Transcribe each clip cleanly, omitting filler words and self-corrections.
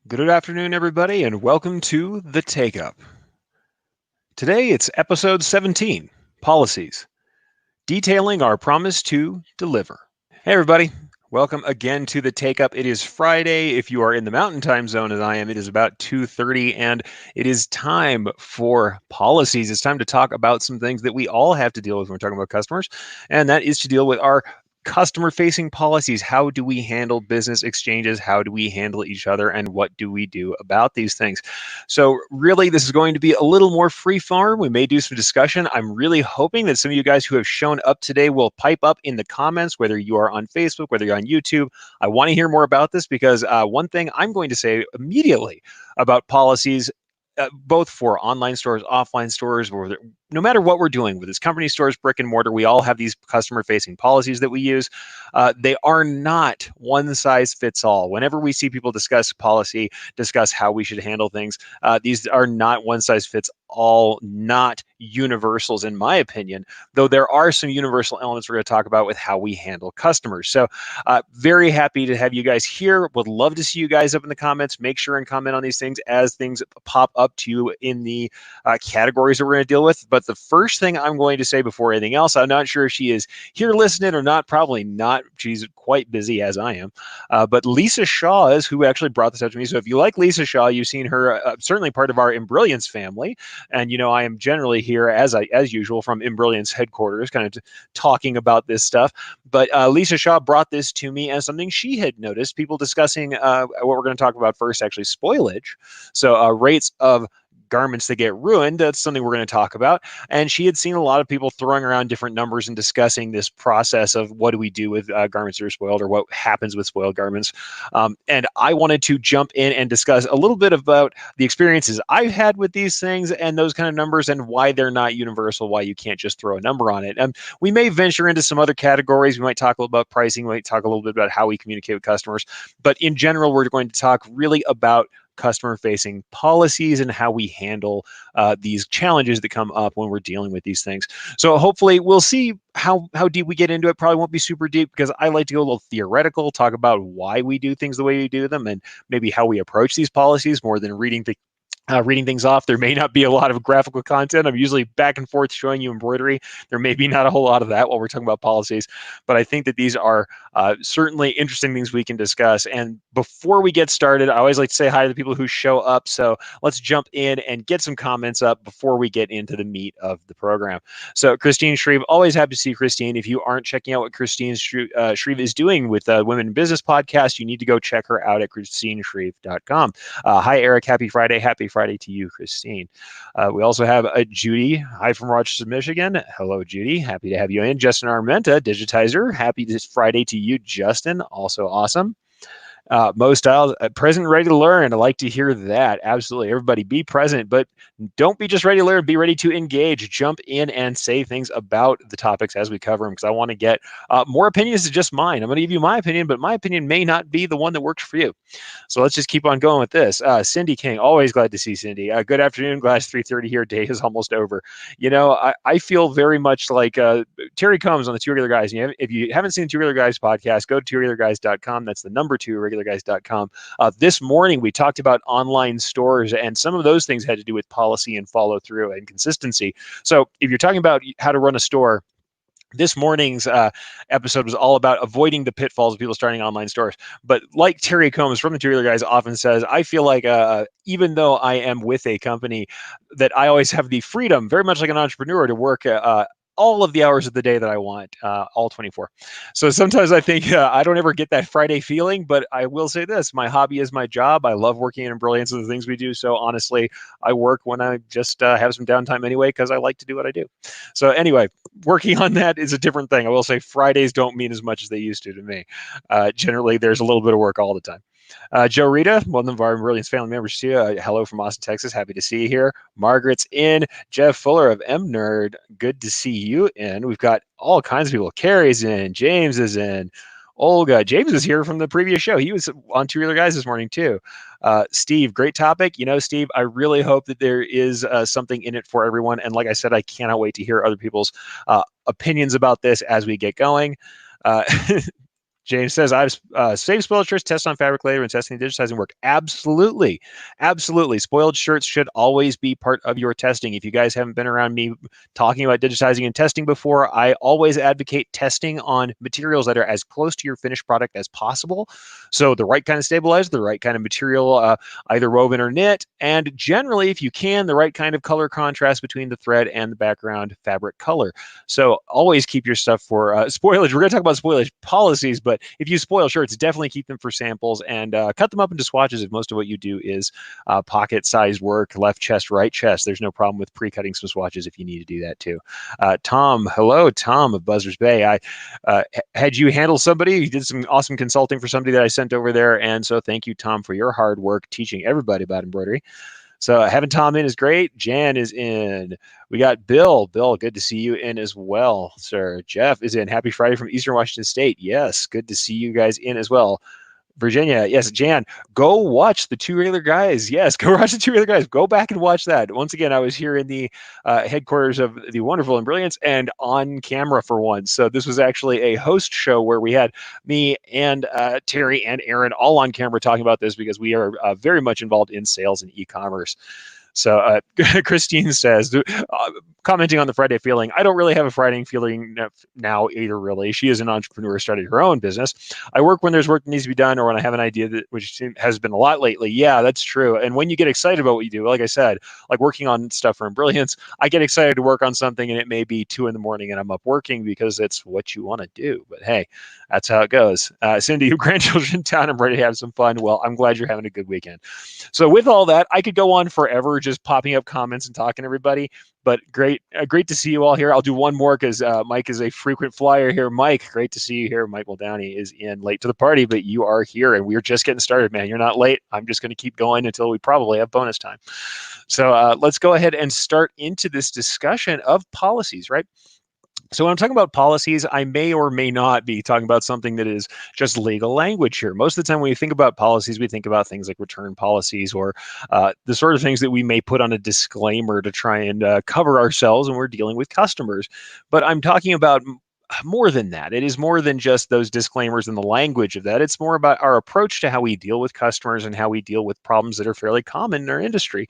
Good afternoon, everybody, and welcome to the Takeup. Today it's episode 17 Policies, detailing our promise to deliver. Hey, everybody. Welcome again to the Takeup. It is Friday. If you are in the Mountain Time Zone as I am, it is about 2:30, and it is time for policies. It's time to talk about some things that we all have to deal with when we're talking about customers, and that is to deal with our customer facing policies. How do we handle business exchanges? How do we handle each other? And what do we do about these things? So, really, this is going to be a little more free form. We may do some discussion. I'm really hoping that some of you guys who have shown up today will pipe up in the comments, whether you are on Facebook, whether you're on YouTube. I want to hear more about this because one thing I'm going to say immediately about policies, both for online stores, offline stores, or no matter what we're doing with this company stores, brick and mortar, we all have these customer facing policies that we use. They are not one size fits all. Whenever we see people discuss policy, discuss how we should handle things, these are not one size fits all, not universals, in my opinion, though there are some universal elements we're going to talk about with how we handle customers. So, very happy to have you guys here. Would love to see you guys up in the comments. Make sure and comment on these things as things pop up to you in the categories that we're going to deal with. But the first thing I'm going to say before anything else, I'm not sure if she is here listening or not. Probably not. She's quite busy, as I am. But Lisa Shaw is who actually brought this up to me. So if you like Lisa Shaw, you've seen her certainly part of our Imbrilliance family. And I am generally here as usual from Imbrilliance headquarters, kind of talking about this stuff. But Lisa Shaw brought this to me as something she had noticed. People discussing what we're going to talk about first, actually spoilage. So rates of garments that get ruined. That's something we're going to talk about. And she had seen a lot of people throwing around different numbers and discussing this process of what do we do with garments that are spoiled, or what happens with spoiled garments. And I wanted to jump in and discuss a little bit about the experiences I've had with these things and those kind of numbers, and why they're not universal, why you can't just throw a number on it. And we may venture into some other categories. We might talk a little about pricing. We might talk a little bit about how we communicate with customers. But in general, we're going to talk really about customer facing policies and how we handle these challenges that come up when we're dealing with these things. So hopefully we'll see how deep we get into it. Probably won't be super deep because I like to go a little theoretical, talk about why we do things the way we do them, and maybe how we approach these policies more than reading things off. There may not be a lot of graphical content. I'm usually back and forth showing you embroidery. There may be not a whole lot of that while we're talking about policies, but I think that these are certainly interesting things we can discuss. And before we get started, I always like to say hi to the people who show up. So let's jump in and get some comments up before we get into the meat of the program. So Christine Shreve, always happy to see Christine. If you aren't checking out what Christine Shreve is doing with Women in Business podcast, you need to go check her out at christineshreve.com. Hi, Eric. Happy Friday. Happy Friday to you, Christine. We also have Judy. Hi from Rochester, Michigan. Hello, Judy. Happy to have you in. Justin Armenta, Digitizer. Happy this Friday to you, Justin. Also awesome. Mo Styles, present, ready to learn. I like to hear that. Absolutely. Everybody be present, but don't be just ready to learn. Be ready to engage. Jump in and say things about the topics as we cover them, because I want to get more opinions than just mine. I'm going to give you my opinion, but my opinion may not be the one that works for you. So let's just keep on going with this. Cindy King, always glad to see Cindy. Good afternoon. Glad it's 3:30 here. Day is almost over. I feel very much like Terry Combs on the Two Regular Guys. If you haven't seen the Two Regular Guys podcast, go to tworegularguys.com. That's the number 2 regularguys.com. This morning we talked about online stores, and some of those things had to do with policy and follow through and consistency. So if you're talking about how to run a store, this morning's episode was all about avoiding the pitfalls of people starting online stores. But like Terry Combs from the Two Regular Guys often says, I feel like even though I am with a company, that I always have the freedom, very much like an entrepreneur, to work all of the hours of the day that I want, all 24. So sometimes I think I don't ever get that Friday feeling, but I will say this: my hobby is my job. I love working in Brilliance and the things we do. So honestly, I work when I just have some downtime anyway, because I like to do what I do. So anyway, working on that is a different thing. I will say Fridays don't mean as much as they used to me. Generally, there's a little bit of work all the time. Joe Rita, one of our Brilliance family members too. Hello from Austin, Texas. Happy to see you here. Margaret's in. Jeff Fuller of M Nerd. Good to see you in. We've got all kinds of people. Carrie's in. James is in. Olga. James was here from the previous show. He was on Two Other Guys this morning too. Steve, great topic. Steve, I really hope that there is something in it for everyone. And like I said, I cannot wait to hear other people's opinions about this as we get going. Uh, James says, I've saved spoiled shirts, test on fabric later, and testing and digitizing work. Absolutely. Absolutely. Spoiled shirts should always be part of your testing. If you guys haven't been around me talking about digitizing and testing before, I always advocate testing on materials that are as close to your finished product as possible. So the right kind of stabilizer, the right kind of material, either woven or knit, and generally, if you can, the right kind of color contrast between the thread and the background fabric color. So always keep your stuff for spoilage. We're going to talk about spoilage policies, but if you spoil shirts, definitely keep them for samples and cut them up into swatches if most of what you do is pocket-sized work, left chest, right chest. There's no problem with pre-cutting some swatches if you need to do that too. Tom, hello, Tom of Buzzards Bay. I had you handle somebody. You did some awesome consulting for somebody that I sent over there, and so thank you, Tom, for your hard work teaching everybody about embroidery. So having Tom in is great. Jan is in. We got Bill. Bill, good to see you in as well, sir. Jeff is in. Happy Friday from Eastern Washington State. Yes, good to see you guys in as well. Virginia, yes. Jan, go watch the Two Regular Guys. Yes, go watch the Two Regular Guys. Go back and watch that. Once again, I was here in the headquarters of the Wonderful and Brilliance and on camera for once. So this was actually a host show where we had me and Terry and Aaron all on camera talking about this because we are very much involved in sales and e-commerce. So Christine says, commenting on the Friday feeling, I don't really have a Friday feeling now either, really. She is an entrepreneur, started her own business. I work when there's work that needs to be done or when I have an idea, that which has been a lot lately. Yeah, that's true. And when you get excited about what you do, like I said, like working on stuff for Brilliance, I get excited to work on something and it may be 2 a.m. and I'm up working because it's what you want to do. But hey, that's how it goes. Cindy, your grandchildren in town, I'm ready to have some fun. Well, I'm glad you're having a good weekend. So with all that, I could go on forever just popping up comments and talking to everybody. But great to see you all here. I'll do one more because Mike is a frequent flyer here. Mike, great to see you here. Mike Muldowney is in late to the party, but you are here and we're just getting started, man. You're not late. I'm just going to keep going until we probably have bonus time. So let's go ahead and start into this discussion of policies, right? So when I'm talking about policies, I may or may not be talking about something that is just legal language here. Most of the time when we think about policies, we think about things like return policies or the sort of things that we may put on a disclaimer to try and cover ourselves when we're dealing with customers. But I'm talking about more than that. It is more than just those disclaimers and the language of that. It's more about our approach to how we deal with customers and how we deal with problems that are fairly common in our industry.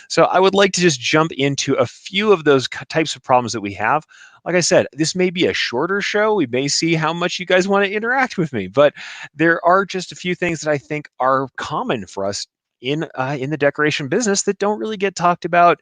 So I would like to just jump into a few of those types of problems that we have. Like I said, this may be a shorter show. We may see how much you guys want to interact with me, but there are just a few things that I think are common for us in the decoration business that don't really get talked about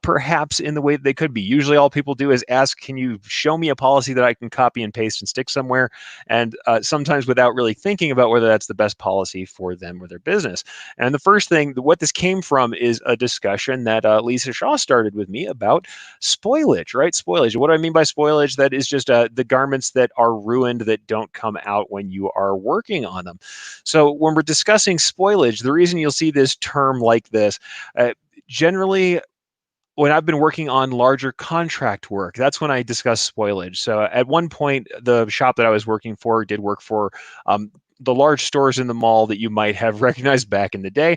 perhaps in the way that they could be. Usually all people do is ask, can you show me a policy that I can copy and paste and stick somewhere? And sometimes without really thinking about whether that's the best policy for them or their business. And the first thing, what this came from is a discussion that Lisa Shaw started with me about spoilage, right? Spoilage. What do I mean by spoilage? That is just the garments that are ruined that don't come out when you are working on them. So when we're discussing spoilage, the reason you'll see this term like this, generally when I've been working on larger contract work, that's when I discuss spoilage. So at one point, the shop that I was working for did work for the large stores in the mall that you might have recognized back in the day.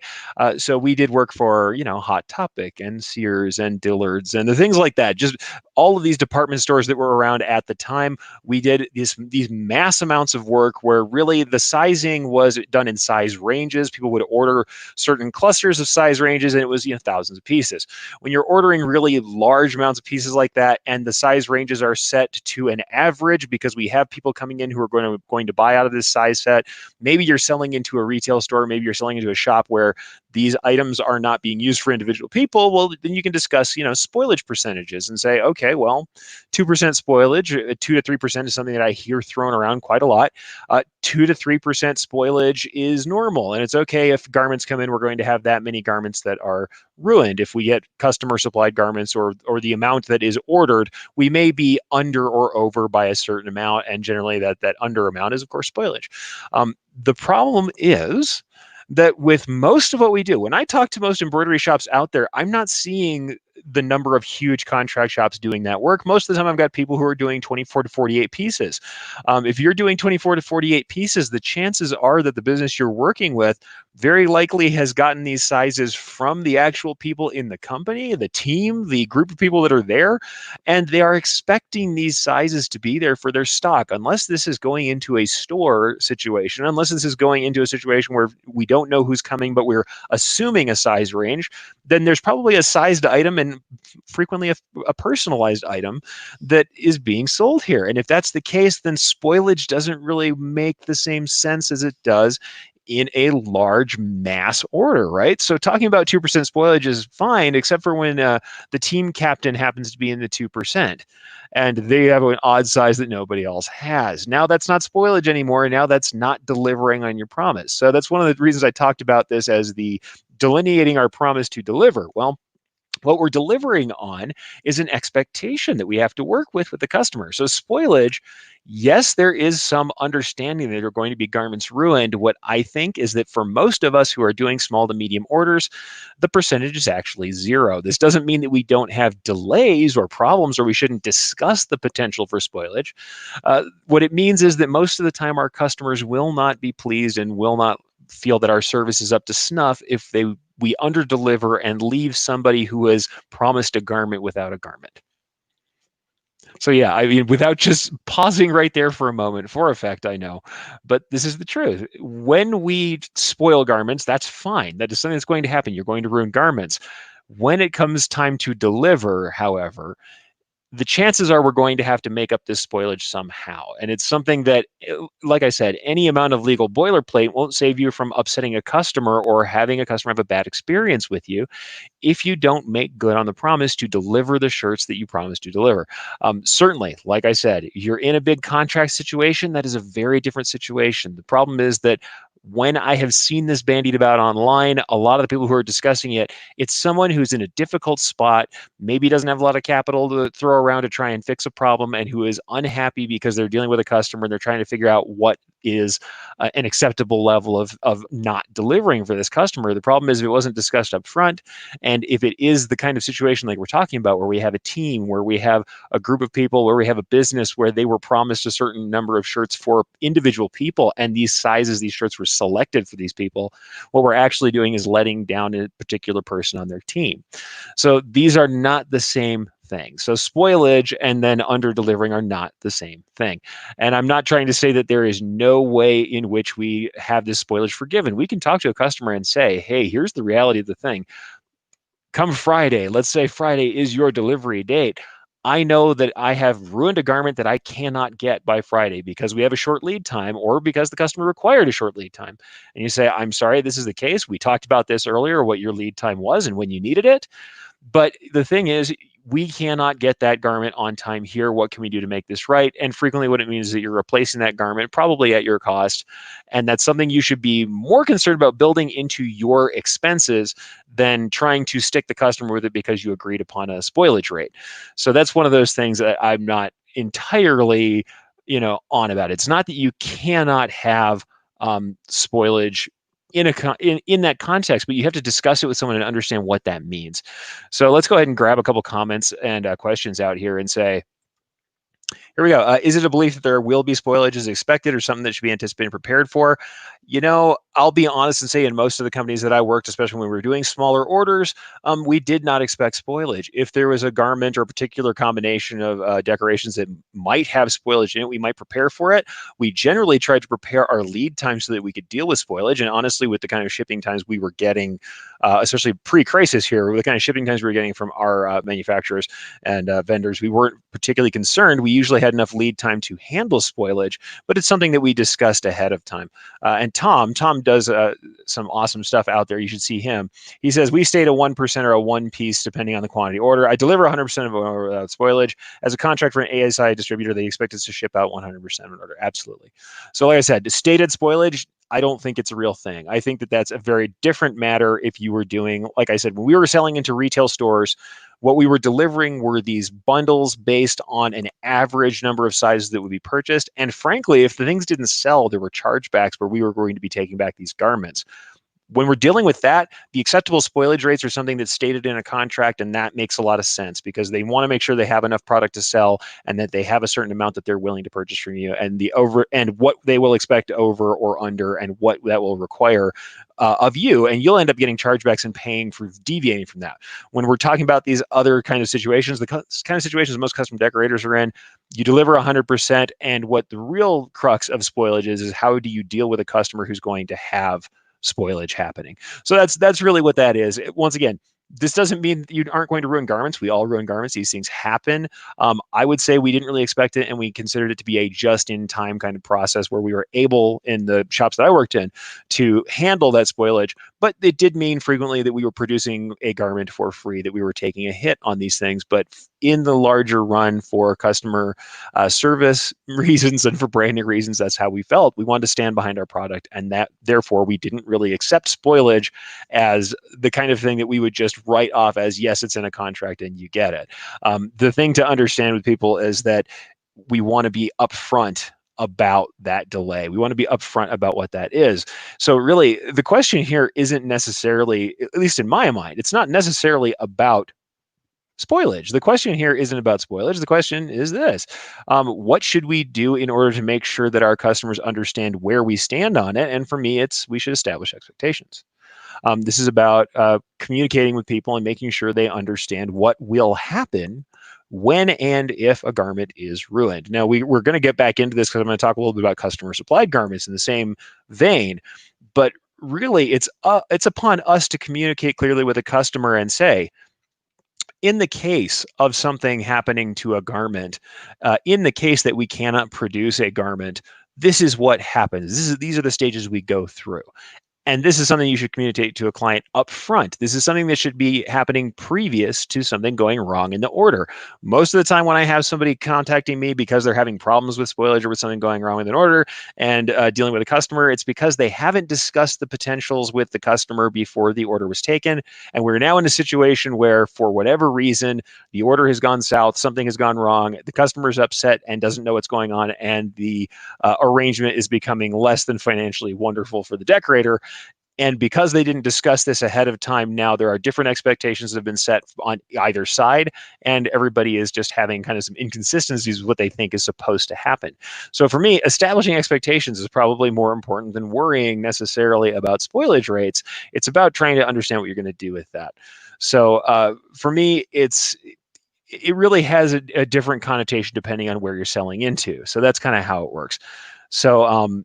So we did work for, Hot Topic and Sears and Dillard's and the things like that. Just all of these department stores that were around at the time. We did these mass amounts of work where really the sizing was done in size ranges. People would order certain clusters of size ranges and it was, thousands of pieces. When you're ordering really large amounts of pieces like that and the size ranges are set to an average because we have people coming in who are going to buy out of this size set. Maybe you're selling into a retail store, maybe you're selling into a shop where these items are not being used for individual people. Well, then you can discuss, spoilage percentages and say, okay, well, 2% spoilage, 2 to 3% is something that I hear thrown around quite a lot. 2 to 3% spoilage is normal. And it's okay if garments come in, we're going to have that many garments that are ruined. If we get customer supplied garments or the amount that is ordered, we may be under or over by a certain amount. And generally that under amount is, of course, spoilage. The problem is that with most of what we do, when I talk to most embroidery shops out there, I'm not seeing the number of huge contract shops doing that work. Most of the time, I've got people who are doing 24 to 48 pieces. If you're doing 24 to 48 pieces, the chances are that the business you're working with very likely has gotten these sizes from the actual people in the company, the team, the group of people that are there, and they are expecting these sizes to be there for their stock. Unless this is going into a store situation, unless this is going into a situation where we don't know who's coming, but we're assuming a size range, then there's probably a sized item and frequently a personalized item that is being sold here. And if that's the case, then spoilage doesn't really make the same sense as it does in a large mass order, right? So talking about 2% spoilage is fine, except for when the team captain happens to be in the 2%. And they have an odd size that nobody else has. Now that's not spoilage anymore. Now that's not delivering on your promise. So that's one of the reasons I talked about this as the delineating our promise to deliver. Well, what we're delivering on is an expectation that we have to work with the customer. So spoilage, yes, there is some understanding that there are going to be garments ruined. What I think is that for most of us who are doing small to medium orders, the percentage is actually zero. This doesn't mean that we don't have delays or problems or we shouldn't discuss the potential for spoilage. What it means is that most of the time our customers will not be pleased and will not feel that our service is up to snuff if we underdeliver and leave somebody who has promised a garment without a garment. So yeah, I mean, without just pausing right there for a moment, for effect, I know, but this is the truth. When we spoil garments, that's fine. That is something that's going to happen. You're going to ruin garments. When it comes time to deliver, however, the chances are we're going to have to make up this spoilage somehow. And it's something that, like I said, any amount of legal boilerplate won't save you from upsetting a customer or having a customer have a bad experience with you if you don't make good on the promise to deliver the shirts that you promised to deliver. Certainly, like I said, you're in a big contract situation, that is a very different situation. The problem is that when I have seen this bandied about online, a lot of the people who are discussing it, it's someone who's in a difficult spot, maybe doesn't have a lot of capital to throw around to try and fix a problem, and who is unhappy because they're dealing with a customer and they're trying to figure out what is an acceptable level of not delivering for this customer. The problem is if it wasn't discussed up front, and if it is the kind of situation like we're talking about, where we have a team, where we have a group of people, where we have a business where they were promised a certain number of shirts for individual people, and these sizes, these shirts were selected for these people, what we're actually doing is letting down a particular person on their team. So these are not the same thing. So spoilage and then under delivering are not the same thing. And I'm not trying to say that there is no way in which we have this spoilage forgiven. We can talk to a customer and say, hey, here's the reality of the thing. Come Friday, let's say Friday is your delivery date. I know that I have ruined a garment that I cannot get by Friday because we have a short lead time or because the customer required a short lead time. And you say, I'm sorry, this is the case. We talked about this earlier, what your lead time was and when you needed it. But the thing is, we cannot get that garment on time here. What can we do to make this right? And frequently what it means is that you're replacing that garment probably at your cost. And that's something you should be more concerned about building into your expenses than trying to stick the customer with it because you agreed upon a spoilage rate. So that's one of those things that I'm not entirely, on about. It's not that you cannot have spoilage in that context, but you have to discuss it with someone and understand what that means. So let's go ahead and grab a couple comments and questions out here and say, here we go. Is it a belief that there will be spoilage as expected or something that should be anticipated and prepared for? I'll be honest and say in most of the companies that I worked, especially when we were doing smaller orders, we did not expect spoilage. If there was a garment or a particular combination of decorations that might have spoilage in it, we might prepare for it. We generally tried to prepare our lead time so that we could deal with spoilage. And honestly, with the kind of shipping times we were getting, especially pre-crisis here, with the kind of shipping times we were getting from our manufacturers and vendors, we weren't particularly concerned. We usually had enough lead time to handle spoilage, but it's something that we discussed ahead of time. And Tom does some awesome stuff out there. You should see him. He says, we stayed a 1% or a one piece depending on the quantity order. I deliver 100% of spoilage. As a contract for an ASI distributor, they expect us to ship out 100% of an order. Absolutely. So like I said, stated spoilage, I don't think it's a real thing. I think that that's a very different matter if you were doing, like I said, when we were selling into retail stores, what we were delivering were these bundles based on an average number of sizes that would be purchased. And frankly, if the things didn't sell, there were chargebacks where we were going to be taking back these garments. when we're dealing with that, the acceptable spoilage rates are something that's stated in a contract, and that makes a lot of sense because they want to make sure they have enough product to sell and that they have a certain amount that they're willing to purchase from you, and what they will expect over or under, and what that will require of you, and you'll end up getting chargebacks and paying for deviating from that. When we're talking about these other kind of situations, the kind of situations most custom decorators are in, you deliver 100%, and what the real crux of spoilage is how do you deal with a customer who's going to have spoilage happening. So that's really what that is. Once again, this doesn't mean you aren't going to ruin garments. We all ruin garments. These things happen. I would say we didn't really expect it, and we considered it to be a just-in-time kind of process where we were able, in the shops that I worked in, to handle that spoilage. But it did mean frequently that we were producing a garment for free, that we were taking a hit on these things. But in the larger run, for customer service reasons and for branding reasons, that's how we felt. We wanted to stand behind our product, and that therefore we didn't really accept spoilage as the kind of thing that we would just write off as, yes, it's in a contract and you get it. The thing to understand with people is that we want to be upfront about that delay. We want to be upfront about what that is. So really, the question here isn't necessarily, at least in my mind, it's not necessarily about spoilage. The question here isn't about spoilage. The question is this: what should we do in order to make sure that our customers understand where we stand on it? And for me, it's we should establish expectations. This is about communicating with people and making sure they understand what will happen when and if a garment is ruined. Now, we're going to get back into this because I'm going to talk a little bit about customer supplied garments in the same vein, but really it's upon us to communicate clearly with a customer and say, in the case of something happening to a garment, in the case that we cannot produce a garment, this is what happens. These are the stages we go through. And this is something you should communicate to a client up front. This is something that should be happening previous to something going wrong in the order. Most of the time when I have somebody contacting me because they're having problems with spoilage or with something going wrong in an order and dealing with a customer, it's because they haven't discussed the potentials with the customer before the order was taken. And we're now in a situation where, for whatever reason, the order has gone south, something has gone wrong, the customer's upset and doesn't know what's going on, and the arrangement is becoming less than financially wonderful for the decorator. And because they didn't discuss this ahead of time, now there are different expectations that have been set on either side, and everybody is just having kind of some inconsistencies with what they think is supposed to happen. So for me, establishing expectations is probably more important than worrying necessarily about spoilage rates. It's about trying to understand what you're going to do with that. So for me, it really has a different connotation depending on where you're selling into. So that's kind of how it works. So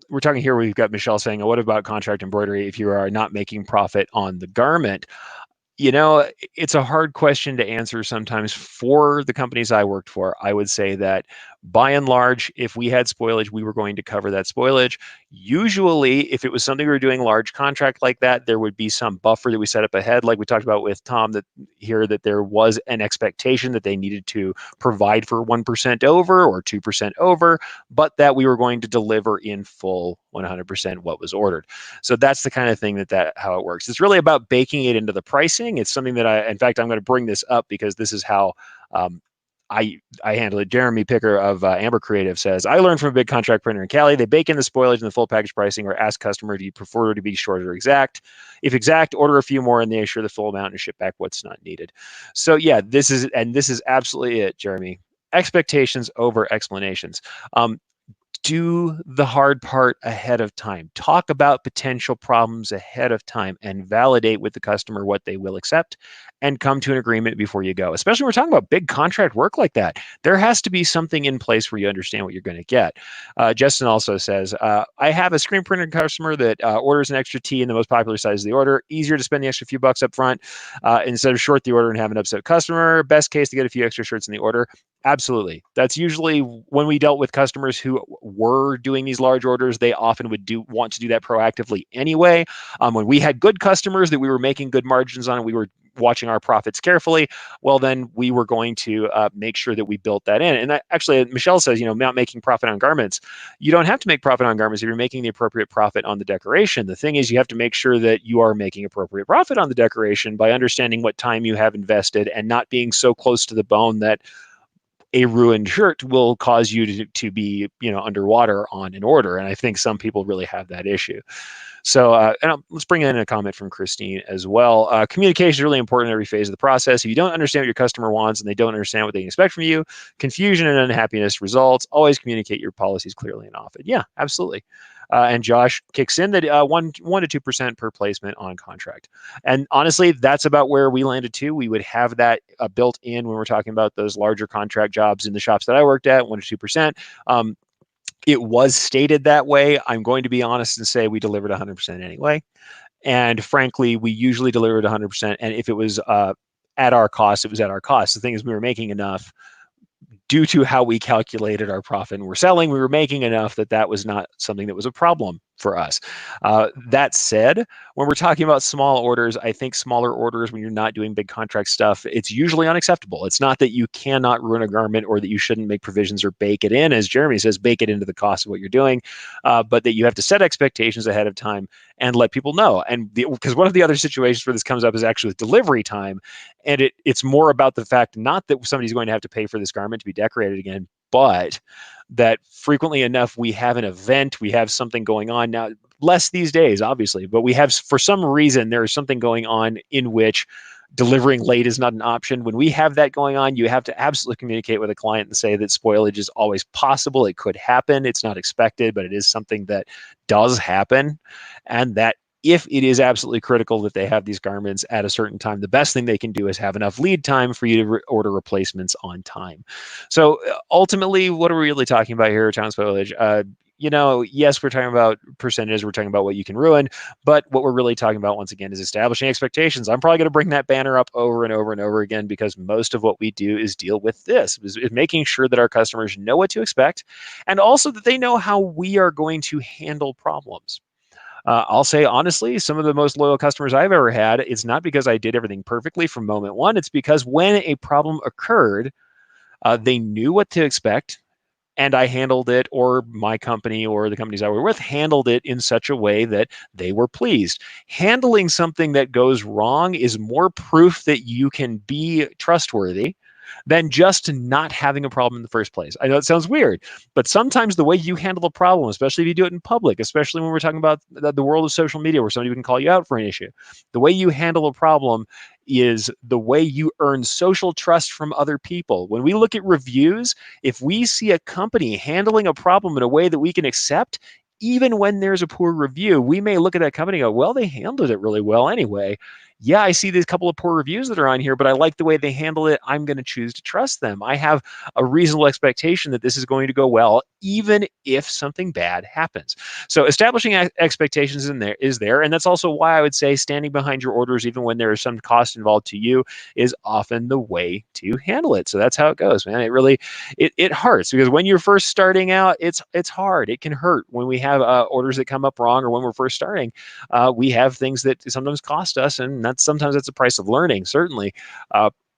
we're talking here, we've got Michelle saying, oh, what about contract embroidery if you are not making profit on the garment? You know, it's a hard question to answer sometimes. For the companies I worked for, I would say that by and large, if we had spoilage, we were going to cover that spoilage. Usually, if it was something we were doing large contract like that, there would be some buffer that we set up ahead, like we talked about with Tom, that there was an expectation that they needed to provide for 1% over or 2% over, but that we were going to deliver in full 100% what was ordered. So that's the kind of thing that how it works. It's really about baking it into the pricing. It's something that in fact, I'm going to bring this up because this is how I handle it. Jeremy Picker of Amber Creative says, I learned from a big contract printer in Cali. They bake in the spoilage in the full package pricing or ask customer, do you prefer to be short or exact? If exact, order a few more and they assure the full amount and ship back what's not needed. So yeah, this is absolutely it, Jeremy. Expectations over explanations. Do the hard part ahead of time. Talk about potential problems ahead of time and validate with the customer what they will accept and come to an agreement before you go. Especially when we're talking about big contract work like that. There has to be something in place where you understand what you're going to get. Justin also says, I have a screen printer customer that orders an extra T in the most popular size of the order. Easier to spend the extra few bucks up front instead of short the order and have an upset customer. Best case to get a few extra shirts in the order. Absolutely. That's usually when we dealt with customers who were doing these large orders, they often would want to do that proactively anyway. When we had good customers that we were making good margins on, and we were watching our profits carefully, well, then we were going to make sure that we built that in. And actually, Michelle says, not making profit on garments. You don't have to make profit on garments if you're making the appropriate profit on the decoration. The thing is, you have to make sure that you are making appropriate profit on the decoration by understanding what time you have invested and not being so close to the bone that a ruined shirt will cause you to be, underwater on an order. And I think some people really have that issue. So, let's bring in a comment from Christine as well. Communication is really important in every phase of the process. If you don't understand what your customer wants and they don't understand what they expect from you, confusion and unhappiness results. Always communicate your policies clearly and often. Yeah, absolutely. And Josh kicks in that 1 to 2% per placement on contract. And honestly, that's about where we landed too. We would have that built in when we're talking about those larger contract jobs in the shops that I worked at, 1 to 2%. It was stated that way. I'm going to be honest and say we delivered 100% anyway. And frankly, we usually delivered 100%. And if it was at our cost, it was at our cost. The thing is, we were making enough due to how we calculated our profit and we're selling, we were making enough that that was not something that was a problem for us. That said, when we're talking about small orders, I think smaller orders, when you're not doing big contract stuff, it's usually unacceptable. It's not that you cannot ruin a garment or that you shouldn't make provisions or bake it in, as Jeremy says, bake it into the cost of what you're doing, but that you have to set expectations ahead of time and let people know. And because one of the other situations where this comes up is actually with delivery time. And it's more about the fact not that somebody's going to have to pay for this garment to be decorated again, but that frequently enough we have an event, we have something going on now, less these days obviously, but we have, for some reason, there is something going on in which delivering late is not an option. When we have that going on, you have to absolutely communicate with a client and say that spoilage is always possible. It could happen. It's not expected, but it is something that does happen. And that if it is absolutely critical that they have these garments at a certain time, the best thing they can do is have enough lead time for you to order replacements on time. So ultimately, what are we really talking about here, town spoilage? Yes, we're talking about percentages, we're talking about what you can ruin, but what we're really talking about, once again, is establishing expectations. I'm probably going to bring that banner up over and over and over again because most of what we do is deal with this, is making sure that our customers know what to expect and also that they know how we are going to handle problems. I'll say honestly, some of the most loyal customers I've ever had, it's not because I did everything perfectly from moment one. It's because when a problem occurred, they knew what to expect. And I handled it, or my company or the companies I were with handled it in such a way that they were pleased. Handling something that goes wrong is more proof that you can be trustworthy than just not having a problem in the first place. I know it sounds weird, but sometimes the way you handle a problem, especially if you do it in public, especially when we're talking about the world of social media where somebody can call you out for an issue, the way you handle a problem is the way you earn social trust from other people. When we look at reviews, if we see a company handling a problem in a way that we can accept, even when there's a poor review, we may look at that company and go, well, they handled it really well anyway. Yeah, I see these couple of poor reviews that are on here, but I like the way they handle it. I'm going to choose to trust them. I have a reasonable expectation that this is going to go well, even if something bad happens. So establishing expectations is there. And that's also why I would say standing behind your orders, even when there is some cost involved to you, is often the way to handle it. So that's how it goes, man. It really, it hurts because when you're first starting out, it's hard. It can hurt when we have orders that come up wrong or when we're first starting. We have things that sometimes cost us, and sometimes that's the price of learning, certainly.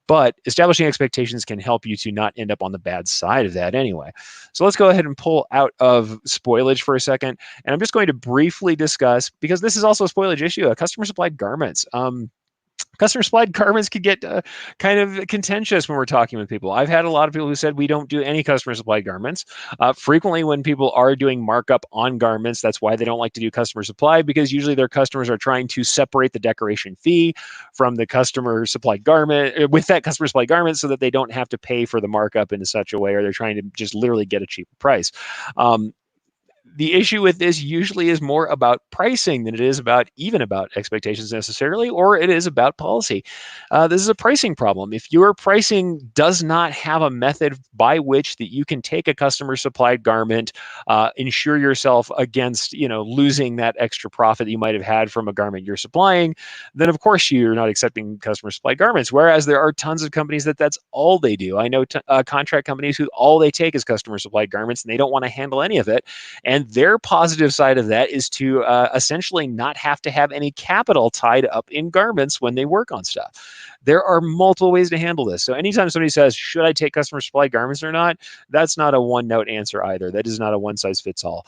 But establishing expectations can help you to not end up on the bad side of that anyway. So let's go ahead and pull out of spoilage for a second. And I'm just going to briefly discuss, because this is also a spoilage issue, customer supplied garments. Customer supplied garments could get kind of contentious when we're talking with people. I've had a lot of people who said we don't do any customer supplied garments. Frequently, when people are doing markup on garments, that's why they don't like to do customer supply, because usually their customers are trying to separate the decoration fee from the customer supplied garment with that customer supplied garment so that they don't have to pay for the markup in such a way, or they're trying to just literally get a cheaper price. The issue with this usually is more about pricing than it is about expectations necessarily, or it is about policy. This is a pricing problem. If your pricing does not have a method by which that you can take a customer supplied garment, insure yourself against losing that extra profit that you might have had from a garment you're supplying, then of course you're not accepting customer supplied garments. Whereas there are tons of companies that's all they do. I know contract companies who all they take is customer supplied garments and they don't want to handle any of it. And their positive side of that is to essentially not have to have any capital tied up in garments when they work on stuff. There are multiple ways to handle this. So anytime somebody says, should I take customer supplied garments or not? That's not a one note answer either. That is not a one size fits all.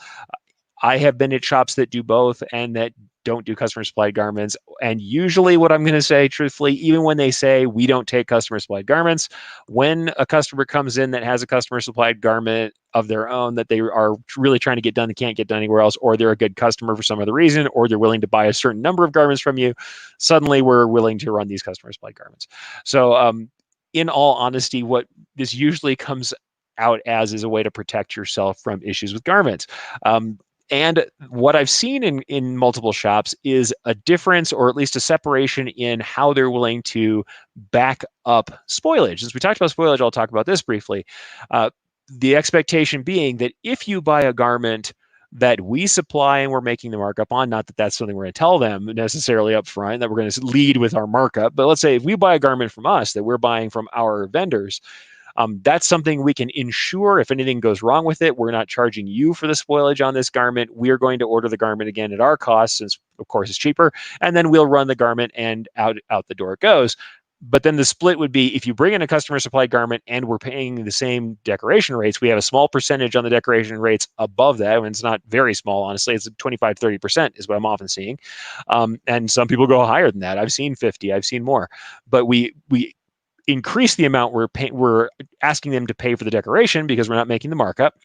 I have been at shops that do both and that don't do customer supplied garments. And usually, what I'm going to say, truthfully, even when they say we don't take customer supplied garments, when a customer comes in that has a customer supplied garment of their own that they are really trying to get done, they can't get done anywhere else, or they're a good customer for some other reason, or they're willing to buy a certain number of garments from you, suddenly we're willing to run these customer supplied garments. So, in all honesty, what this usually comes out as is a way to protect yourself from issues with garments. And what I've seen in multiple shops is a difference, or at least a separation, in how they're willing to back up spoilage. As we talked about spoilage, I'll talk about this briefly. The expectation being that if you buy a garment that we supply and we're making the markup on, not that that's something we're going to tell them necessarily up front, that we're going to lead with our markup, but let's say if we buy a garment from us that we're buying from our vendors, that's something we can ensure if anything goes wrong with it. We're not charging you for the spoilage on this garment. We're going to order the garment again at our cost, since of course it's cheaper, and then we'll run the garment and out the door it goes. But then the split would be if you bring in a customer supplied garment and we're paying the same decoration rates, we have a small percentage on the decoration rates above that. And it's not very small, honestly. It's 25, 30% is what I'm often seeing. And some people go higher than that. I've seen 50, I've seen more. But we increase the amount we're asking them to pay for the decoration because we're not making the markup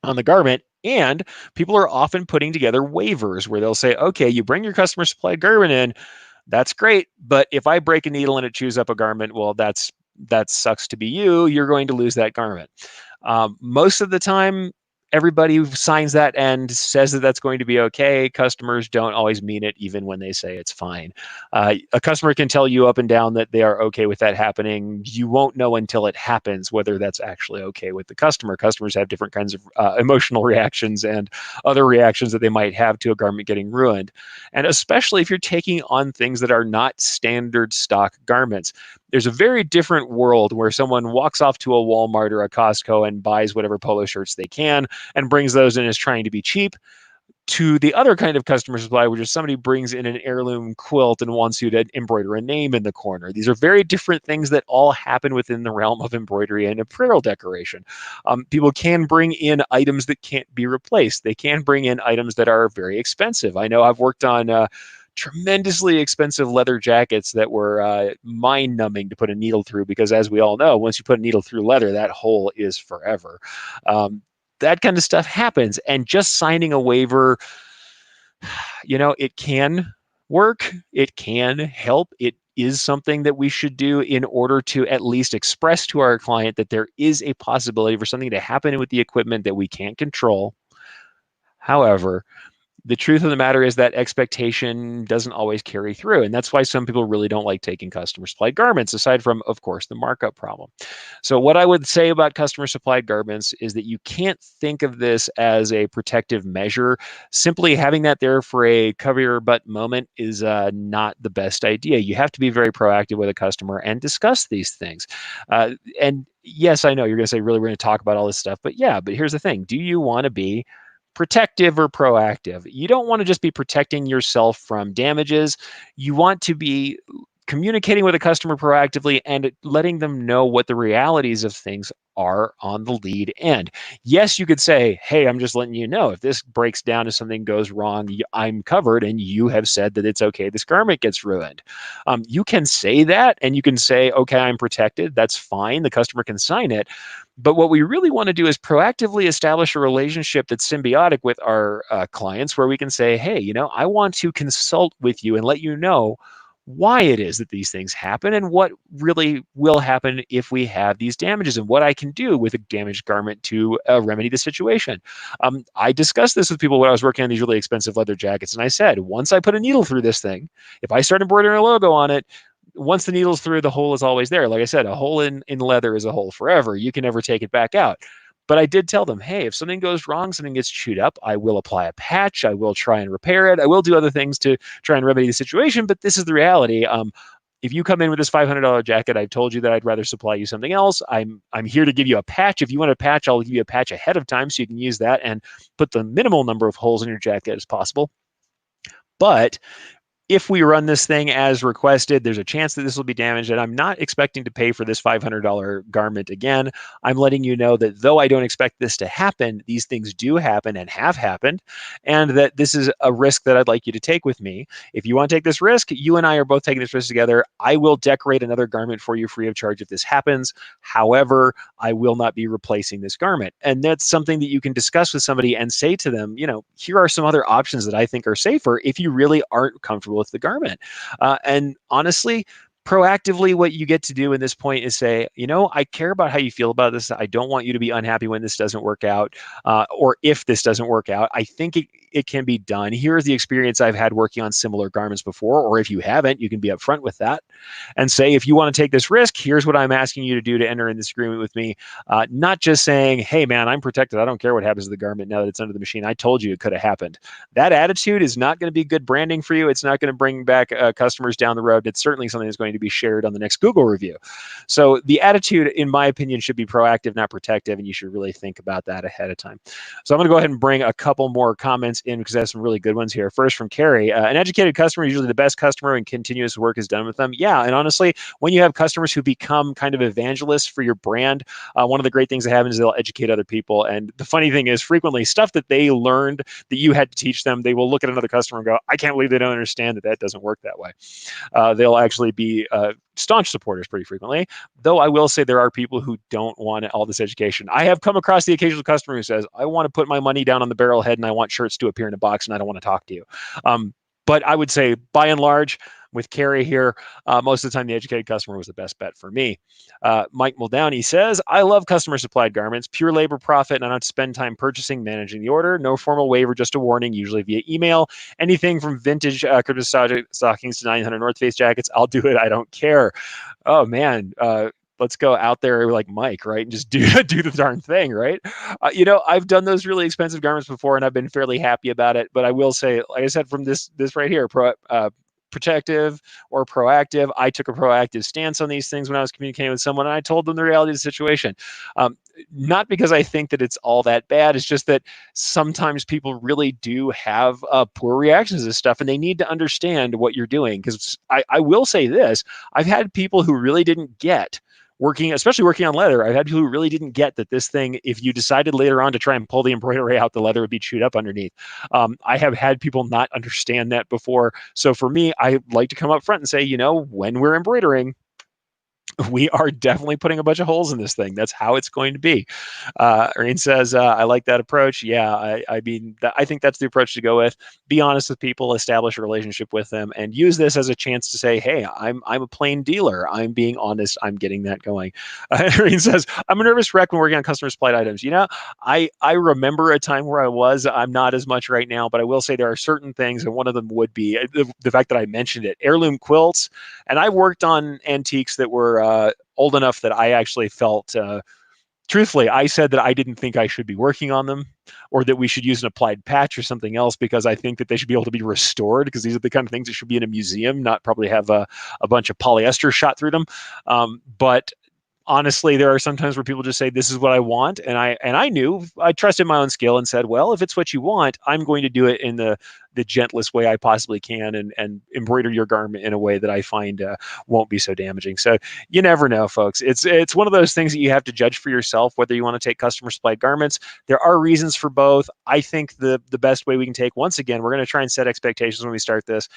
on the garment. And people are often putting together waivers where they'll say, okay, you bring your customer supplied garment in, that's great, but if I break a needle and it chews up a garment, well, that sucks to be you. You're going to lose that garment. Most of the time, everybody signs that and says that that's going to be okay. Customers don't always mean it, even when they say it's fine. A customer can tell you up and down that they are okay with that happening. You won't know until it happens whether that's actually okay with the customer. Customers have different kinds of emotional reactions and other reactions that they might have to a garment getting ruined. And especially if you're taking on things that are not standard stock garments. There's a very different world where someone walks off to a Walmart or a Costco and buys whatever polo shirts they can and brings those in as trying to be cheap, to the other kind of customer supply, which is somebody brings in an heirloom quilt and wants you to embroider a name in the corner. These are very different things that all happen within the realm of embroidery and apparel decoration. People can bring in items that can't be replaced. They can bring in items that are very expensive. I know I've worked on tremendously expensive leather jackets that were mind-numbing to put a needle through, because as we all know, once you put a needle through leather, that hole is forever. That kind of stuff happens, and just signing a waiver, it can work, it can help, it is something that we should do in order to at least express to our client that there is a possibility for something to happen with the equipment that we can't control. However, the truth of the matter is that expectation doesn't always carry through. And that's why some people really don't like taking customer supplied garments, aside from, of course, the markup problem. So what I would say about customer supplied garments is that you can't think of this as a protective measure. Simply having that there for a cover your butt moment is not the best idea. You have to be very proactive with a customer and discuss these things. And yes, I know you're going to say, really, we're going to talk about all this stuff, but here's the thing. Do you want to be protective or proactive? You don't want to just be protecting yourself from damages. You want to be communicating with a customer proactively and letting them know what the realities of things are on the lead end. Yes, you could say, hey, I'm just letting you know if this breaks down, if something goes wrong, I'm covered, and you have said that it's okay, this garment gets ruined. You can say that, and you can say, okay, I'm protected. That's fine. The customer can sign it. But what we really want to do is proactively establish a relationship that's symbiotic with our clients, where we can say, hey, I want to consult with you and let you know why it is that these things happen and what really will happen if we have these damages, and what I can do with a damaged garment to remedy the situation. I discussed this with people when I was working on these really expensive leather jackets, and I said, once I put a needle through this thing, if I start embroidering a logo on it, once the needle's through, the hole is always there. Like I said, a hole in leather is a hole forever. You can never take it back out. But I did tell them, hey, if something goes wrong, something gets chewed up, I will apply a patch. I will try and repair it. I will do other things to try and remedy the situation. But this is the reality. If you come in with this $500 jacket, I've told you that I'd rather supply you something else. I'm here to give you a patch. If you want a patch, I'll give you a patch ahead of time so you can use that and put the minimal number of holes in your jacket as possible. But if we run this thing as requested, there's a chance that this will be damaged, and I'm not expecting to pay for this $500 garment again. I'm letting you know that though I don't expect this to happen, these things do happen and have happened, and that this is a risk that I'd like you to take with me. If you want to take this risk, you and I are both taking this risk together. I will decorate another garment for you free of charge if this happens. However, I will not be replacing this garment. And that's something that you can discuss with somebody and say to them, here are some other options that I think are safer if you really aren't comfortable with the garment. And honestly, proactively, what you get to do in this point is say, I care about how you feel about this. I don't want you to be unhappy when this doesn't work out, or if this doesn't work out. I think it can be done. Here's the experience I've had working on similar garments before, or if you haven't, you can be upfront with that and say, if you want to take this risk, here's what I'm asking you to do to enter in this agreement with me. Not just saying, hey, man, I'm protected. I don't care what happens to the garment now that it's under the machine. I told you it could have happened. That attitude is not going to be good branding for you. It's not going to bring back customers down the road. It's certainly something that's going to be shared on the next Google review. So the attitude, in my opinion, should be proactive, not protective, and you should really think about that ahead of time. So I'm going to go ahead and bring a couple more comments in because I have some really good ones here. First from Carrie, an educated customer is usually the best customer when continuous work is done with them. Yeah, and honestly, when you have customers who become kind of evangelists for your brand, one of the great things that happens is they'll educate other people. And the funny thing is, frequently, stuff that they learned that you had to teach them, they will look at another customer and go, I can't believe they don't understand that doesn't work that way. They'll actually be staunch supporters pretty frequently, though I will say there are people who don't want all this education. I have come across the occasional customer who says, I want to put my money down on the barrel head and I want shirts to appear in a box and I don't want to talk to you. But I would say, by and large, with Carrie here, most of the time the educated customer was the best bet for me. Mike Muldowney says, I love customer supplied garments, pure labor profit, and I don't have to spend time purchasing, managing the order. No formal waiver, just a warning, usually via email. Anything from vintage Christmas stockings to 900 North Face jackets, I'll do it. I don't care. Oh, man. Let's go out there like Mike, right? And just do the darn thing, right? I've done those really expensive garments before and I've been fairly happy about it. But I will say, like I said, from this right here, protective or proactive. I took a proactive stance on these things when I was communicating with someone, and I told them the reality of the situation. Not because I think that it's all that bad. It's just that sometimes people really do have poor reactions to this stuff, and they need to understand what you're doing. Because I will say this: I've had people who really didn't get especially working on leather. I've had people who really didn't get that this thing, if you decided later on to try and pull the embroidery out, the leather would be chewed up underneath. I have had people not understand that before. So for me, I like to come up front and say, when we're embroidering, we are definitely putting a bunch of holes in this thing. That's how it's going to be. Irene says, I like that approach. Yeah, I think that's the approach to go with. Be honest with people, establish a relationship with them, and use this as a chance to say, hey, I'm a plain dealer. I'm being honest. I'm getting that going. Irene says, I'm a nervous wreck when working on customer supplied items. I remember a time where I was. I'm not as much right now, but I will say there are certain things, and one of them would be the fact that I mentioned it. Heirloom quilts, and I worked on antiques that were old enough that I actually felt, truthfully, I said that I didn't think I should be working on them or that we should use an applied patch or something else because I think that they should be able to be restored because these are the kind of things that should be in a museum, not probably have a bunch of polyester shot through them. But honestly, there are sometimes where people just say, this is what I want. And I knew, I trusted my own skill and said, well, if it's what you want, I'm going to do it in the gentlest way I possibly can and embroider your garment in a way that I find won't be so damaging. So you never know, folks. It's one of those things that you have to judge for yourself, whether you want to take customer supplied garments. There are reasons for both. I think the best way we can take, once again, we're going to try and set expectations when we start this.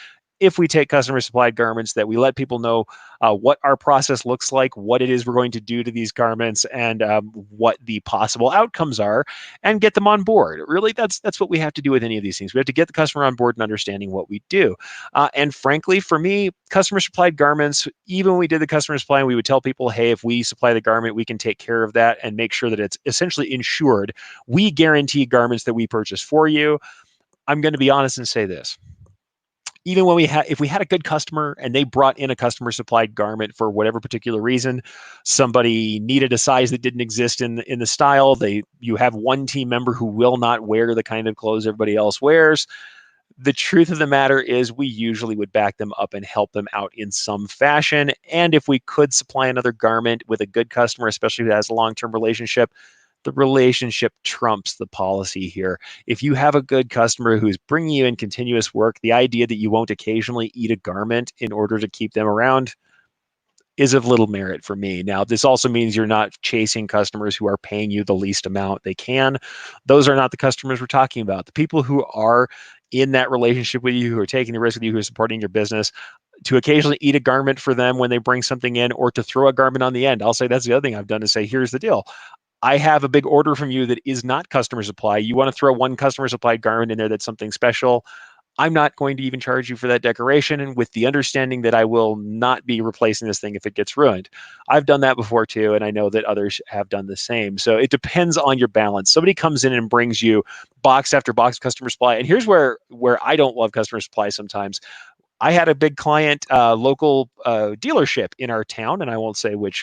If we take customer supplied garments, that we let people know what our process looks like, what it is we're going to do to these garments, and what the possible outcomes are, and get them on board. Really, that's what we have to do with any of these things. We have to get the customer on board and understanding what we do. And frankly, for me, customer supplied garments, even when we did the customer supply, we would tell people, hey, if we supply the garment, we can take care of that and make sure that it's essentially insured. We guarantee garments that we purchase for you. I'm going to be honest and say this. Even when if we had a good customer and they brought in a customer supplied garment for whatever particular reason, somebody needed a size that didn't exist in the style. You have one team member who will not wear the kind of clothes everybody else wears. The truth of the matter is we usually would back them up and help them out in some fashion. And if we could supply another garment with a good customer, especially who has a long-term relationship, The relationship trumps the policy here. If you have a good customer who's bringing you in continuous work, the idea that you won't occasionally eat a garment in order to keep them around is of little merit for me. Now, this also means you're not chasing customers who are paying you the least amount they can. Those are not the customers we're talking about. The people who are in that relationship with you, who are taking the risk with you, who are supporting your business, to occasionally eat a garment for them when they bring something in, or to throw a garment on the end. I'll say that's the other thing I've done, is say, here's the deal. I have a big order from you that is not customer supply. You want to throw one customer supplied garment in there that's something special. I'm not going to even charge you for that decoration, and with the understanding that I will not be replacing this thing if it gets ruined. I've done that before too, and I know that others have done the same. So it depends on your balance. Somebody comes in and brings you box after box of customer supply, and here's where I don't love customer supply sometimes. I had a big client, local dealership in our town, and I won't say which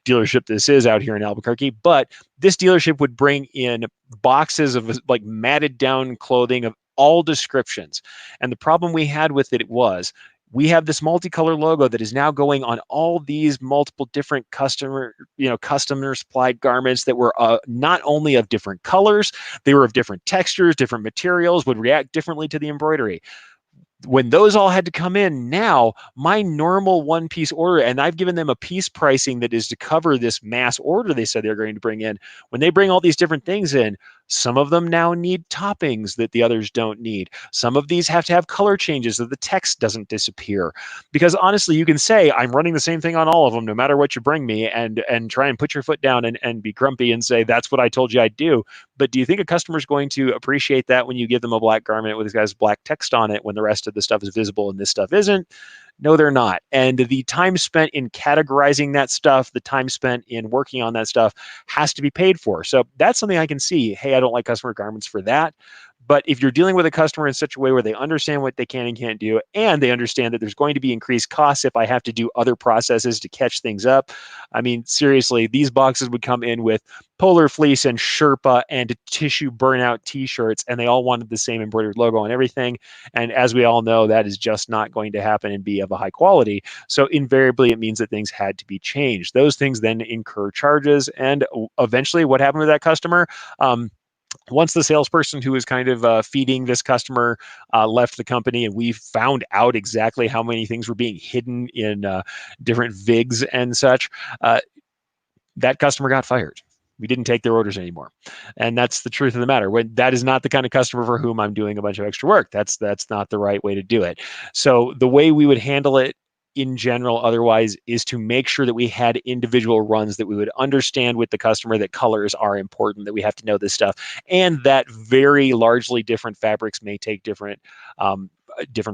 dealership this is out here in Albuquerque, but this dealership would bring in boxes of like matted down clothing of all descriptions. And the problem we had with it was, we have this multicolor logo that is now going on all these multiple different customer supplied garments that were not only of different colors, they were of different textures, different materials, would react differently to the embroidery. When those all had to come in, now my normal one piece order, and I've given them a piece pricing that is to cover this mass order they said they're going to bring in. When they bring all these different things in, some of them now need toppings that the others don't need. Some of these have to have color changes so the text doesn't disappear. Because honestly, you can say, I'm running the same thing on all of them, no matter what you bring me, and try and put your foot down and be grumpy and say, that's what I told you I'd do. But do you think a customer is going to appreciate that when you give them a black garment with this guy's black text on it when the rest of the stuff is visible and this stuff isn't? No, they're not. And the time spent in categorizing that stuff, the time spent in working on that stuff has to be paid for. So that's something I can see. Hey, I don't like customer garments for that. But if you're dealing with a customer in such a way where they understand what they can and can't do, and they understand that there's going to be increased costs if I have to do other processes to catch things up, I mean, seriously, these boxes would come in with Polar Fleece and Sherpa and tissue burnout t-shirts, and they all wanted the same embroidered logo and everything. And as we all know, that is just not going to happen and be of a high quality. So invariably, it means that things had to be changed. Those things then incur charges. And eventually, what happened with that customer? Once the salesperson who was kind of feeding this customer left the company, and we found out exactly how many things were being hidden in different VIGs and such, that customer got fired. We didn't take their orders anymore. And that's the truth of the matter. When that is not the kind of customer for whom I'm doing a bunch of extra work. That's not the right way to do it. So the way we would handle it in general otherwise is to make sure that we had individual runs, that we would understand with the customer that colors are important, that we have to know this stuff, and that very largely different fabrics may take different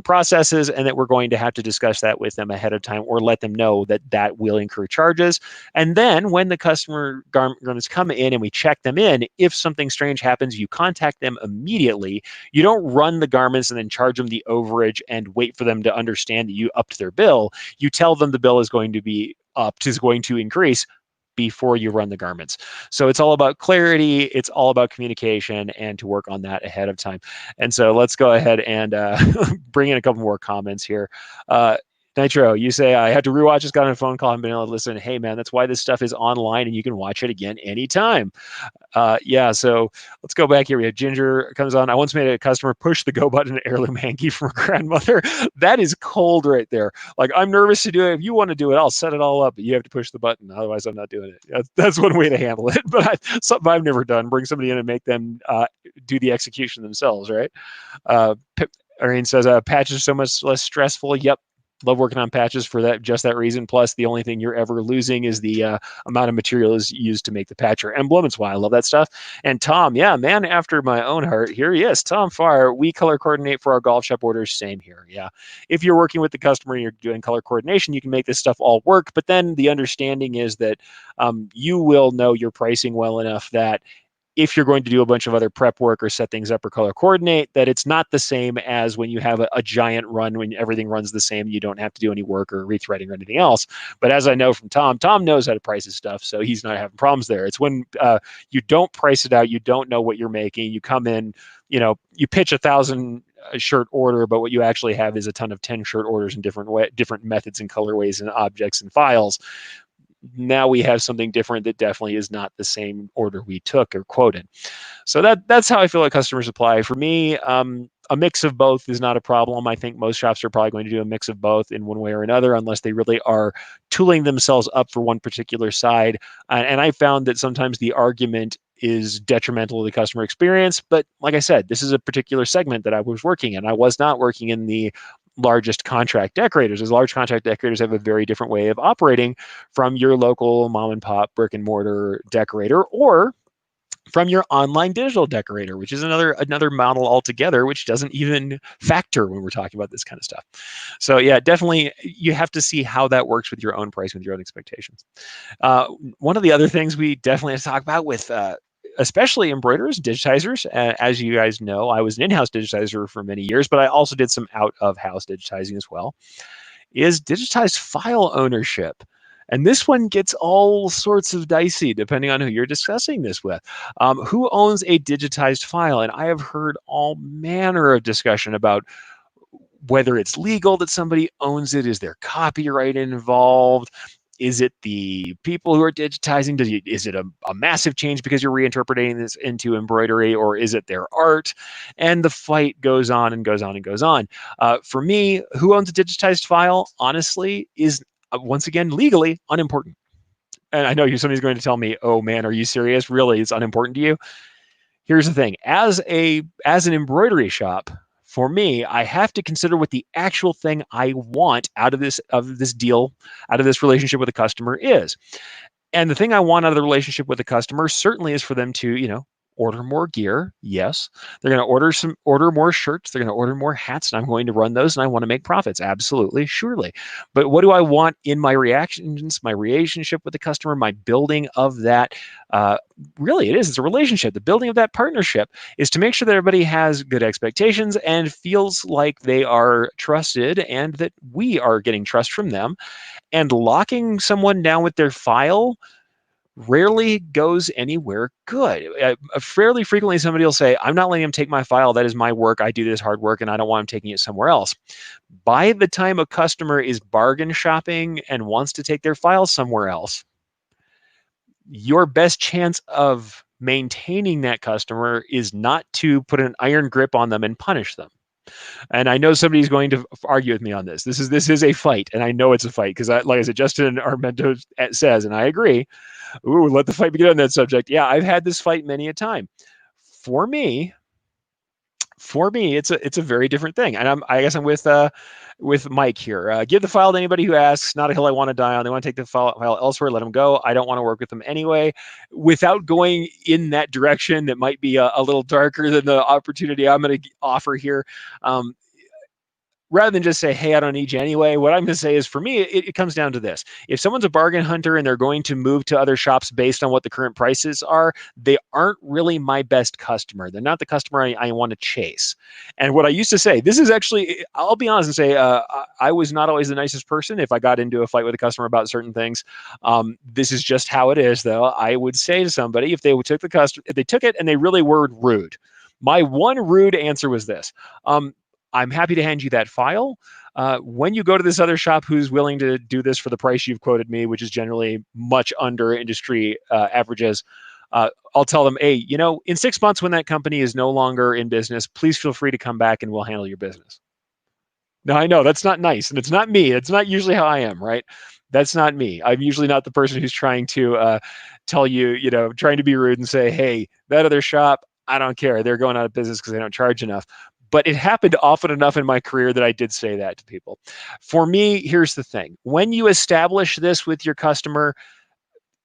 processes, and that we're going to have to discuss that with them ahead of time, or let them know that that will incur charges. And then when the customer garments come in and we check them in, if something strange happens, you contact them immediately. You don't run the garments and then charge them the overage and wait for them to understand that you upped their bill. You tell them the bill is going to be upped, is going to increase, before you run the garments. So it's all about clarity. It's all about communication, and to work on that ahead of time. And so let's go ahead and bring in a couple more comments here. Nitro, you say, I had to rewatch this, got on a phone call and been able to listen. Hey, man, that's why this stuff is online and you can watch it again anytime. Yeah, so let's go back here. We have Ginger comes on. I once made a customer push the go button, heirloom hanky from her grandmother. That is cold right there. Like, I'm nervous to do it. If you want to do it, I'll set it all up, but you have to push the button. Otherwise, I'm not doing it. That's one way to handle it. But something I've never done, bring somebody in and make them do the execution themselves, right? Irene says, patches are so much less stressful. Yep. Love working on patches for just that reason. Plus, the only thing you're ever losing is the amount of material is used to make the patch or emblem. It's why I love that stuff. And Tom, yeah, man after my own heart. Here he is, Tom Farr. We color coordinate for our golf shop orders. Same here. Yeah, if you're working with the customer and you're doing color coordination, you can make this stuff all work. But then the understanding is that you will know your pricing well enough that if you're going to do a bunch of other prep work or set things up or color coordinate, that it's not the same as when you have a giant run when everything runs the same. You don't have to do any work or rethreading or anything else. But as I know from Tom knows how to price his stuff, so he's not having problems there. It's when you don't price it out, you don't know what you're making. You come in, you pitch 1,000 shirt order, but what you actually have is a ton of 10 shirt orders in different methods and colorways and objects and files. now we have something different that definitely is not the same order we took or quoted. So that's how I feel like customer supply. For me, a mix of both is not a problem. I think most shops are probably going to do a mix of both in one way or another, unless they really are tooling themselves up for one particular side. And I found that sometimes the argument is detrimental to the customer experience. But like I said, this is a particular segment that I was working in. I was not working in the largest contract decorators, as large contract decorators have a very different way of operating from your local mom and pop brick and mortar decorator, or from your online digital decorator, which is another model altogether, which doesn't even factor when we're talking about this kind of stuff. So yeah, definitely you have to see how that works with your own price, with your own expectations. One of the other things we definitely have to talk about with especially embroiderers, digitizers. As you guys know, I was an in-house digitizer for many years, but I also did some out-of-house digitizing as well, is digitized file ownership. And this one gets all sorts of dicey depending on who you're discussing this with. Who owns a digitized file? And I have heard all manner of discussion about whether it's legal that somebody owns it. Is there copyright involved? Is it the people who are digitizing? Is it a massive change because you're reinterpreting this into embroidery, or is it their art? And the fight goes on and goes on and goes on. For me, who owns a digitized file, honestly, is once again legally unimportant. And I know somebody's going to tell me, "Oh man, are you serious? Really, it's unimportant to you?" Here's the thing: as an embroidery shop, for me, I have to consider what the actual thing I want out of this deal, out of this relationship with a customer is. And the thing I want out of the relationship with the customer certainly is for them to, order more gear. Yes. They're going to order more shirts. They're going to order more hats, and I'm going to run those, and I want to make profits. Absolutely. Surely. But what do I want in my reactions, my relationship with the customer, my building of that? Really, it's a relationship. The building of that partnership is to make sure that everybody has good expectations and feels like they are trusted, and that we are getting trust from them. And locking someone down with their file rarely goes anywhere good. Fairly frequently, somebody will say, "I'm not letting them take my file. That is my work. I do this hard work, and I don't want them taking it somewhere else." By the time a customer is bargain shopping and wants to take their file somewhere else, your best chance of maintaining that customer is not to put an iron grip on them and punish them. And I know somebody's going to argue with me on this. This is a fight, and I know it's a fight because, like I said, Justin Armento says, and I agree. Ooh, let the fight begin on that subject. Yeah, I've had this fight many a time. For me, it's a very different thing, and I guess I'm with Mike here. Give the file to anybody who asks. Not a hill I want to die on. They want to take the file elsewhere. Let them go. I don't want to work with them anyway. Without going in that direction, that might be a little darker than the opportunity I'm going to offer here. Rather than just say, "Hey, I don't need you anyway," what I'm going to say is, for me, it comes down to this. If someone's a bargain hunter and they're going to move to other shops based on what the current prices are, they aren't really my best customer. They're not the customer I want to chase. And what I used to say, this is actually, I'll be honest and say, I was not always the nicest person if I got into a fight with a customer about certain things. This is just how it is, though. I would say to somebody, if they took it and they really were rude, my one rude answer was this. I'm happy to hand you that file. When you go to this other shop who's willing to do this for the price you've quoted me, which is generally much under industry averages, I'll tell them, "Hey, in 6 months when that company is no longer in business, please feel free to come back and we'll handle your business." Now, I know that's not nice, and it's not me. It's not usually how I am, right? That's not me. I'm usually not the person who's trying to tell you, trying to be rude and say, "Hey, that other shop, I don't care. They're going out of business because they don't charge enough." But it happened often enough in my career that I did say that to people. For me, here's the thing. When you establish this with your customer,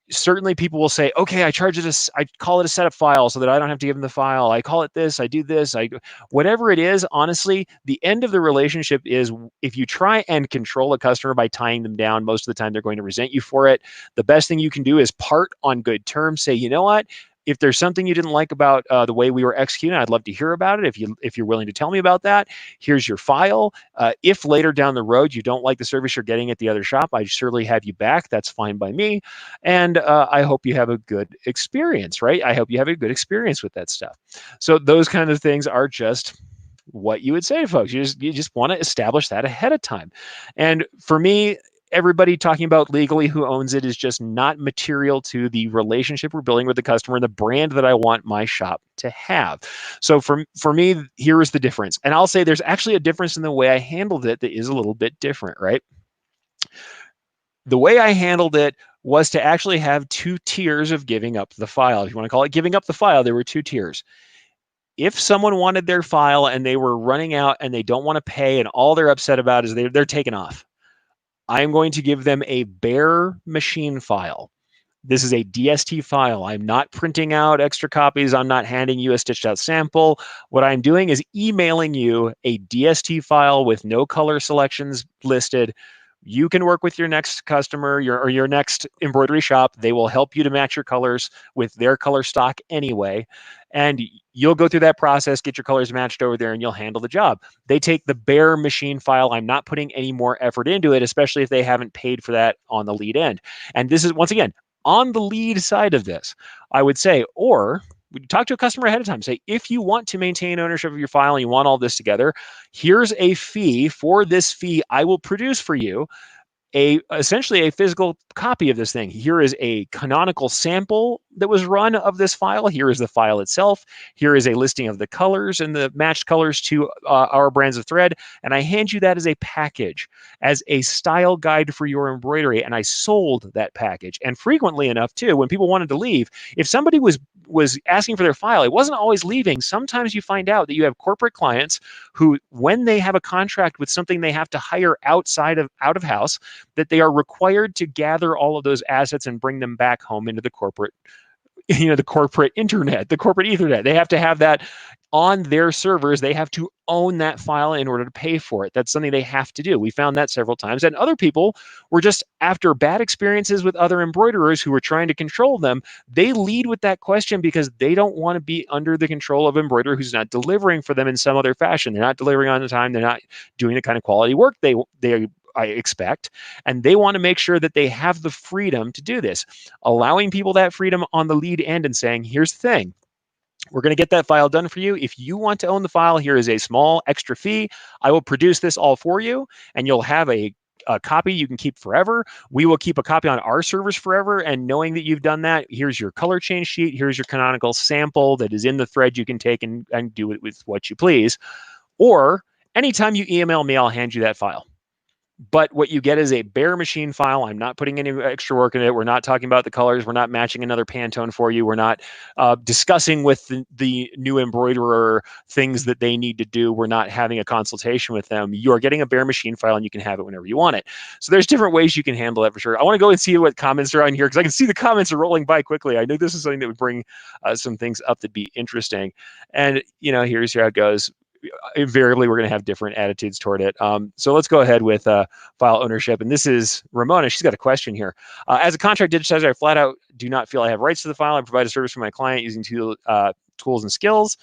certainly people will say, "Okay, I call it a setup file so that I don't have to give them the file. I call it this, I do this, whatever it is." Honestly, the end of the relationship is, if you try and control a customer by tying them down, most of the time they're going to resent you for it. The best thing you can do is part on good terms. Say, "You know what? If there's something you didn't like about the way we were executing, I'd love to hear about it. If you're willing to tell me about that, here's your file. If later down the road you don't like the service you're getting at the other shop, I surely have you back. That's fine by me. And I hope you have a good experience, right? I hope you have a good experience with that stuff." So those kind of things are just what you would say to folks. You just want to establish that ahead of time. And for me, everybody talking about legally who owns it is just not material to the relationship we're building with the customer and the brand that I want my shop to have. So for me, here is the difference. And I'll say there's actually a difference in the way I handled it that is a little bit different, right? The way I handled it was to actually have two tiers of giving up the file. If you want to call it giving up the file, there were two tiers. If someone wanted their file and they were running out and they don't want to pay and all they're upset about is they're taken off, I'm going to give them a bare machine file. This is a DST file. I'm not printing out extra copies. I'm not handing you a stitched out sample. What I'm doing is emailing you a DST file with no color selections listed. You can work with your next customer or your next embroidery shop. They will help you to match your colors with their color stock anyway. And you'll go through that process, get your colors matched over there, and you'll handle the job. They take the bare machine file. I'm not putting any more effort into it, especially if they haven't paid for that on the lead end. And this is, once again, on the lead side of this, I would say, or talk to a customer ahead of time. Say, if you want to maintain ownership of your file and you want all this together, here's a fee. For this fee, I will produce for you essentially a physical copy of this thing. Here is a canonical sample that was run of this file. Here is the file itself. Here is a listing of the colors and the matched colors to our brands of thread. And I hand you that as a package, as a style guide for your embroidery. And I sold that package. And frequently enough, too, when people wanted to leave, if somebody was asking for their file, it wasn't always leaving. Sometimes you find out that you have corporate clients who, when they have a contract with something they have to hire out of house, that they are required to gather all of those assets and bring them back home into the corporate, the corporate internet, the corporate ethernet. They have to have that on their servers. They have to own that file in order to pay for it. That's something they have to do. We found that several times. And other people were just, after bad experiences with other embroiderers who were trying to control them, they lead with that question because they don't want to be under the control of an embroiderer who's not delivering for them in some other fashion. They're not delivering on the time. They're not doing the kind of quality work I expect, and they want to make sure that they have the freedom to do this. Allowing people that freedom on the lead end and saying, here's the thing, we're going to get that file done for you. If you want to own the file, here is a small extra fee. I will produce this all for you, and you'll have a copy you can keep forever. We will keep a copy on our servers forever. And knowing that you've done that, here's your color change sheet. Here's your canonical sample that is in the thread. You can take and do it with what you please. Or anytime you email me, I'll hand you that file. But what you get is a bare machine file. I'm not putting any extra work in it. We're not talking about the colors. We're not matching another Pantone for you. We're not discussing with the new embroiderer things that they need to do. We're not having a consultation with them. You are getting a bare machine file and you can have it whenever you want it. So there's different ways you can handle that for sure. I want to go and see what comments are on here because I can see the comments are rolling by quickly. I know this is something that would bring some things up that'd be interesting. And, here's how it goes. Invariably, we're going to have different attitudes toward it. So let's go ahead with file ownership. And this is Ramona. She's got a question here. As a contract digitizer, I flat out do not feel I have rights to the file. I provide a service for my client using tools and skills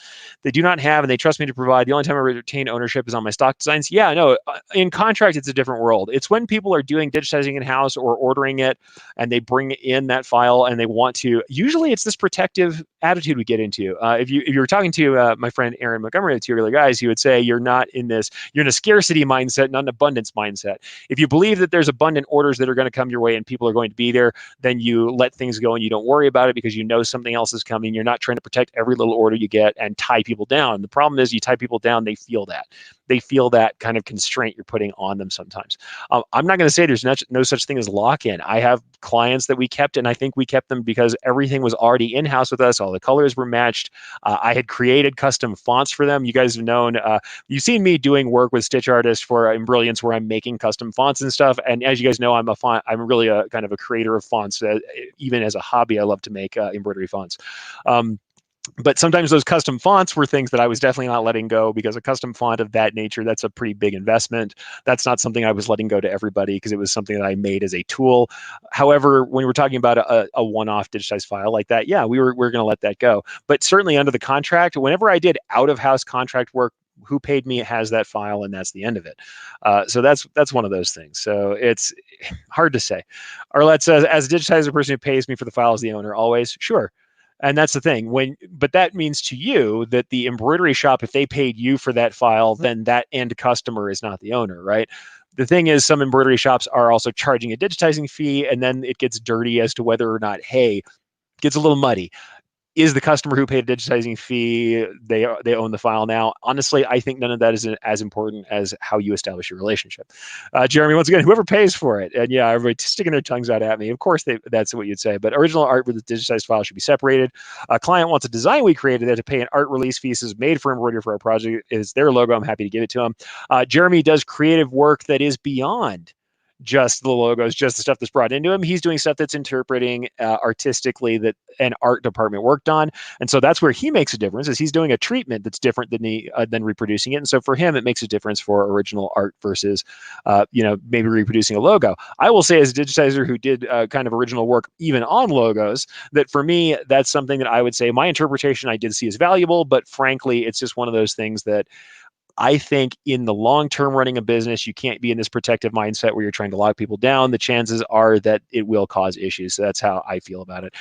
they do not have, and they trust me to provide. The only time I retain ownership is on my stock designs. Yeah, no, in contract, it's a different world. It's when people are doing digitizing in-house or ordering it, and they bring in that file, and they want to. Usually, it's this protective attitude we get into. If you were talking to my friend Aaron Montgomery, the two earlier guys, he would say you're not in this. You're in a scarcity mindset, not an abundance mindset. If you believe that there's abundant orders that are going to come your way and people are going to be there, then you let things go and you don't worry about it because you know something else is coming. You're not trying to protect every little order you get and tie people down. The problem is you tie people down, they feel that. They feel that kind of constraint you're putting on them sometimes. I'm not going to say there's no such thing as lock-in. I have clients that we kept, and I think we kept them because everything was already in-house with us. All the colors were matched. I had created custom fonts for them. You guys have known, you've seen me doing work with Stitch Artist for Brilliance where I'm making custom fonts and stuff. And as you guys know, I'm really a kind of a creator of fonts. Even as a hobby, I love to make embroidery fonts. But sometimes those custom fonts were things that I was definitely not letting go because a custom font of that nature, that's a pretty big investment. That's not something I was letting go to everybody because it was something that I made as a tool. However, when we're talking about a one-off digitized file like that, yeah, we're going to let that go. But certainly under the contract, whenever I did out-of-house contract work, who paid me has that file, and that's the end of it. So that's one of those things. So it's hard to say. Arlette says, as a digitizer, the person who pays me for the file is the owner always. Sure. And that's the thing. But that means to you that the embroidery shop, if they paid you for that file, then that end customer is not the owner, right? The thing is, some embroidery shops are also charging a digitizing fee, and then it gets dirty as to whether or not, hey, gets a little muddy. Is the customer who paid a digitizing fee, they own the file now? Honestly, I think none of that is as important as how you establish your relationship. Jeremy, once again, whoever pays for it, and yeah, everybody sticking their tongues out at me. Of course, that's what you'd say. But original art with the digitized file should be separated. A client wants a design we created that to pay an art release fee. This is made for embroidery for our project. Is their logo? I'm happy to give it to them. Jeremy does creative work that is beyond just the logos, just the stuff that's brought into him. He's doing stuff that's interpreting artistically that an art department worked on, and so that's where he makes a difference. Is he's doing a treatment that's different than reproducing it, and so for him, it makes a difference for original art versus, maybe reproducing a logo. I will say, as a digitizer who did kind of original work even on logos, that for me, that's something that I would say my interpretation I did see as valuable, but frankly, it's just one of those things that I think in the long term running a business, you can't be in this protective mindset where you're trying to lock people down. The chances are that it will cause issues. So that's how I feel about it.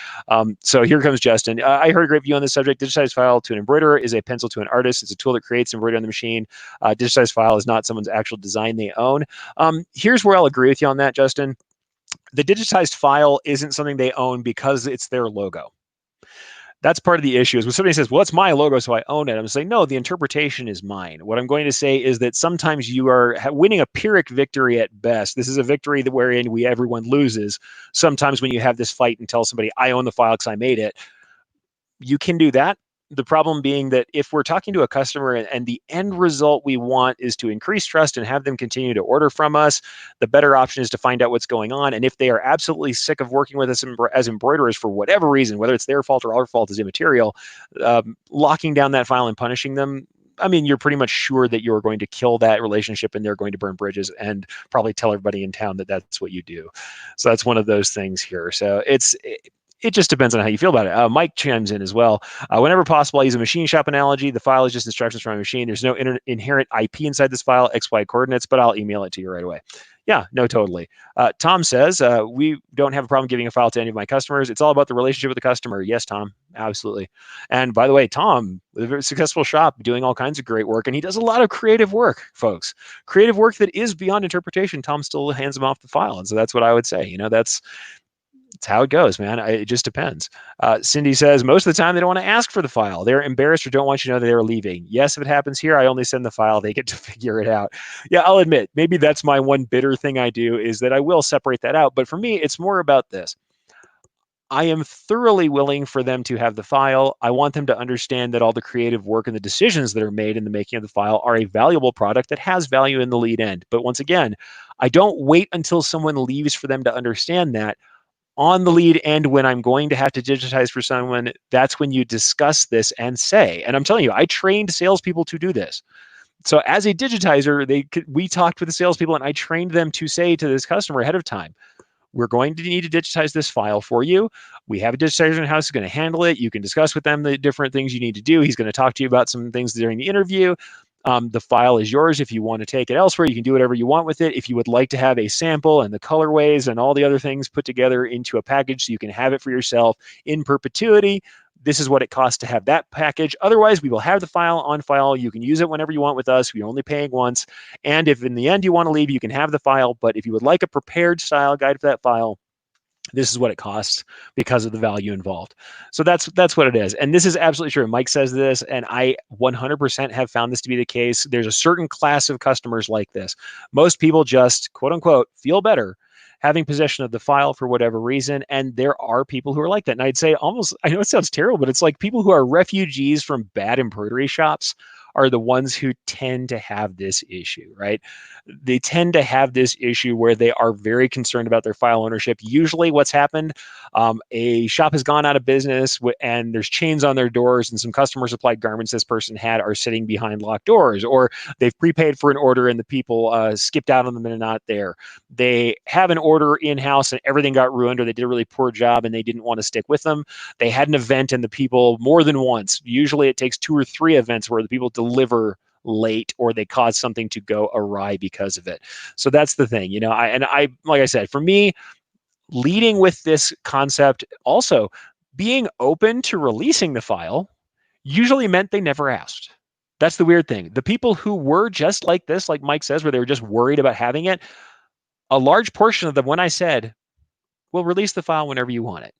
So here comes Justin. I heard a great view on this subject. Digitized file to an embroiderer is a pencil to an artist. It's a tool that creates embroidery on the machine. Digitized file is not someone's actual design they own. Here's where I'll agree with you on that, Justin. The digitized file isn't something they own because it's their logo. That's part of the issue. Is when somebody says, well, it's my logo, so I own it. I'm saying, no, the interpretation is mine. What I'm going to say is that sometimes you are winning a Pyrrhic victory at best. This is a victory that wherein everyone loses. Sometimes when you have this fight and tell somebody, I own the file because I made it, you can do that. The problem being that if we're talking to a customer and the end result we want is to increase trust and have them continue to order from us, the better option is to find out what's going on. And if they are absolutely sick of working with us as embroiderers for whatever reason, whether it's their fault or our fault is immaterial, locking down that file and punishing them, I mean, you're pretty much sure that you're going to kill that relationship and they're going to burn bridges and probably tell everybody in town that that's what you do. So that's one of those things here. So it just depends on how you feel about it. Mike chimes in as well. Whenever possible, I use a machine shop analogy. The file is just instructions from my machine. There's no inherent IP inside this file, XY coordinates, but I'll email it to you right away. Yeah, no, totally. Tom says, we don't have a problem giving a file to any of my customers. It's all about the relationship with the customer. Yes, Tom, absolutely. And by the way, Tom, with a very successful shop, doing all kinds of great work, and he does a lot of creative work, folks. Creative work that is beyond interpretation. Tom still hands them off the file. And so that's what I would say. That's how it goes, man. It just depends. Cindy says, most of the time they don't want to ask for the file. They're embarrassed or don't want you to know that they're leaving. Yes, if it happens here, I only send the file. They get to figure it out. Yeah, I'll admit, maybe that's my one bitter thing I do is that I will separate that out. But for me, it's more about this. I am thoroughly willing for them to have the file. I want them to understand that all the creative work and the decisions that are made in the making of the file are a valuable product that has value in the lead end. But once again, I don't wait until someone leaves for them to understand that. On the lead end, when I'm going to have to digitize for someone, that's when you discuss this and say, and I'm telling you, I trained salespeople to do this. So as a digitizer, we talked with the salespeople and I trained them to say to this customer ahead of time, we're going to need to digitize this file for you. We have a digitizer in house who's going to handle it. You can discuss with them the different things you need to do. He's going to talk to you about some things during the interview. The file is yours. If you want to take it elsewhere, you can do whatever you want with it. If you would like to have a sample and the colorways and all the other things put together into a package so you can have it for yourself in perpetuity, this is what it costs to have that package. Otherwise, we will have the file on file. You can use it whenever you want with us. We're only paying once. And if in the end you want to leave, you can have the file. But if you would like a prepared style guide for that file, this is what it costs because of the value involved. So that's what it is. And this is absolutely true. Mike says this, and I 100% have found this to be the case. There's a certain class of customers like this. Most people just, quote unquote, feel better having possession of the file for whatever reason. And there are people who are like that. And I'd say almost, I know it sounds terrible, but it's like people who are refugees from bad embroidery shops are the ones who tend to have this issue, right? They tend to have this issue where they are very concerned about their file ownership. Usually what's happened, a shop has gone out of business and there's chains on their doors and some customer supplied garments this person had are sitting behind locked doors, or they've prepaid for an order and the people skipped out on them and are not there. They have an order in-house and everything got ruined, or they did a really poor job and they didn't want to stick with them. They had an event and the people more than once, usually it takes 2 or 3 events where the people deliver late or they cause something to go awry because of it. So that's the thing, I like I said, for me, leading with this concept, also being open to releasing the file usually meant they never asked. That's the weird thing. The people who were just like this, like Mike says, where they were just worried about having it, a large portion of them, when I said, we'll release the file whenever you want it,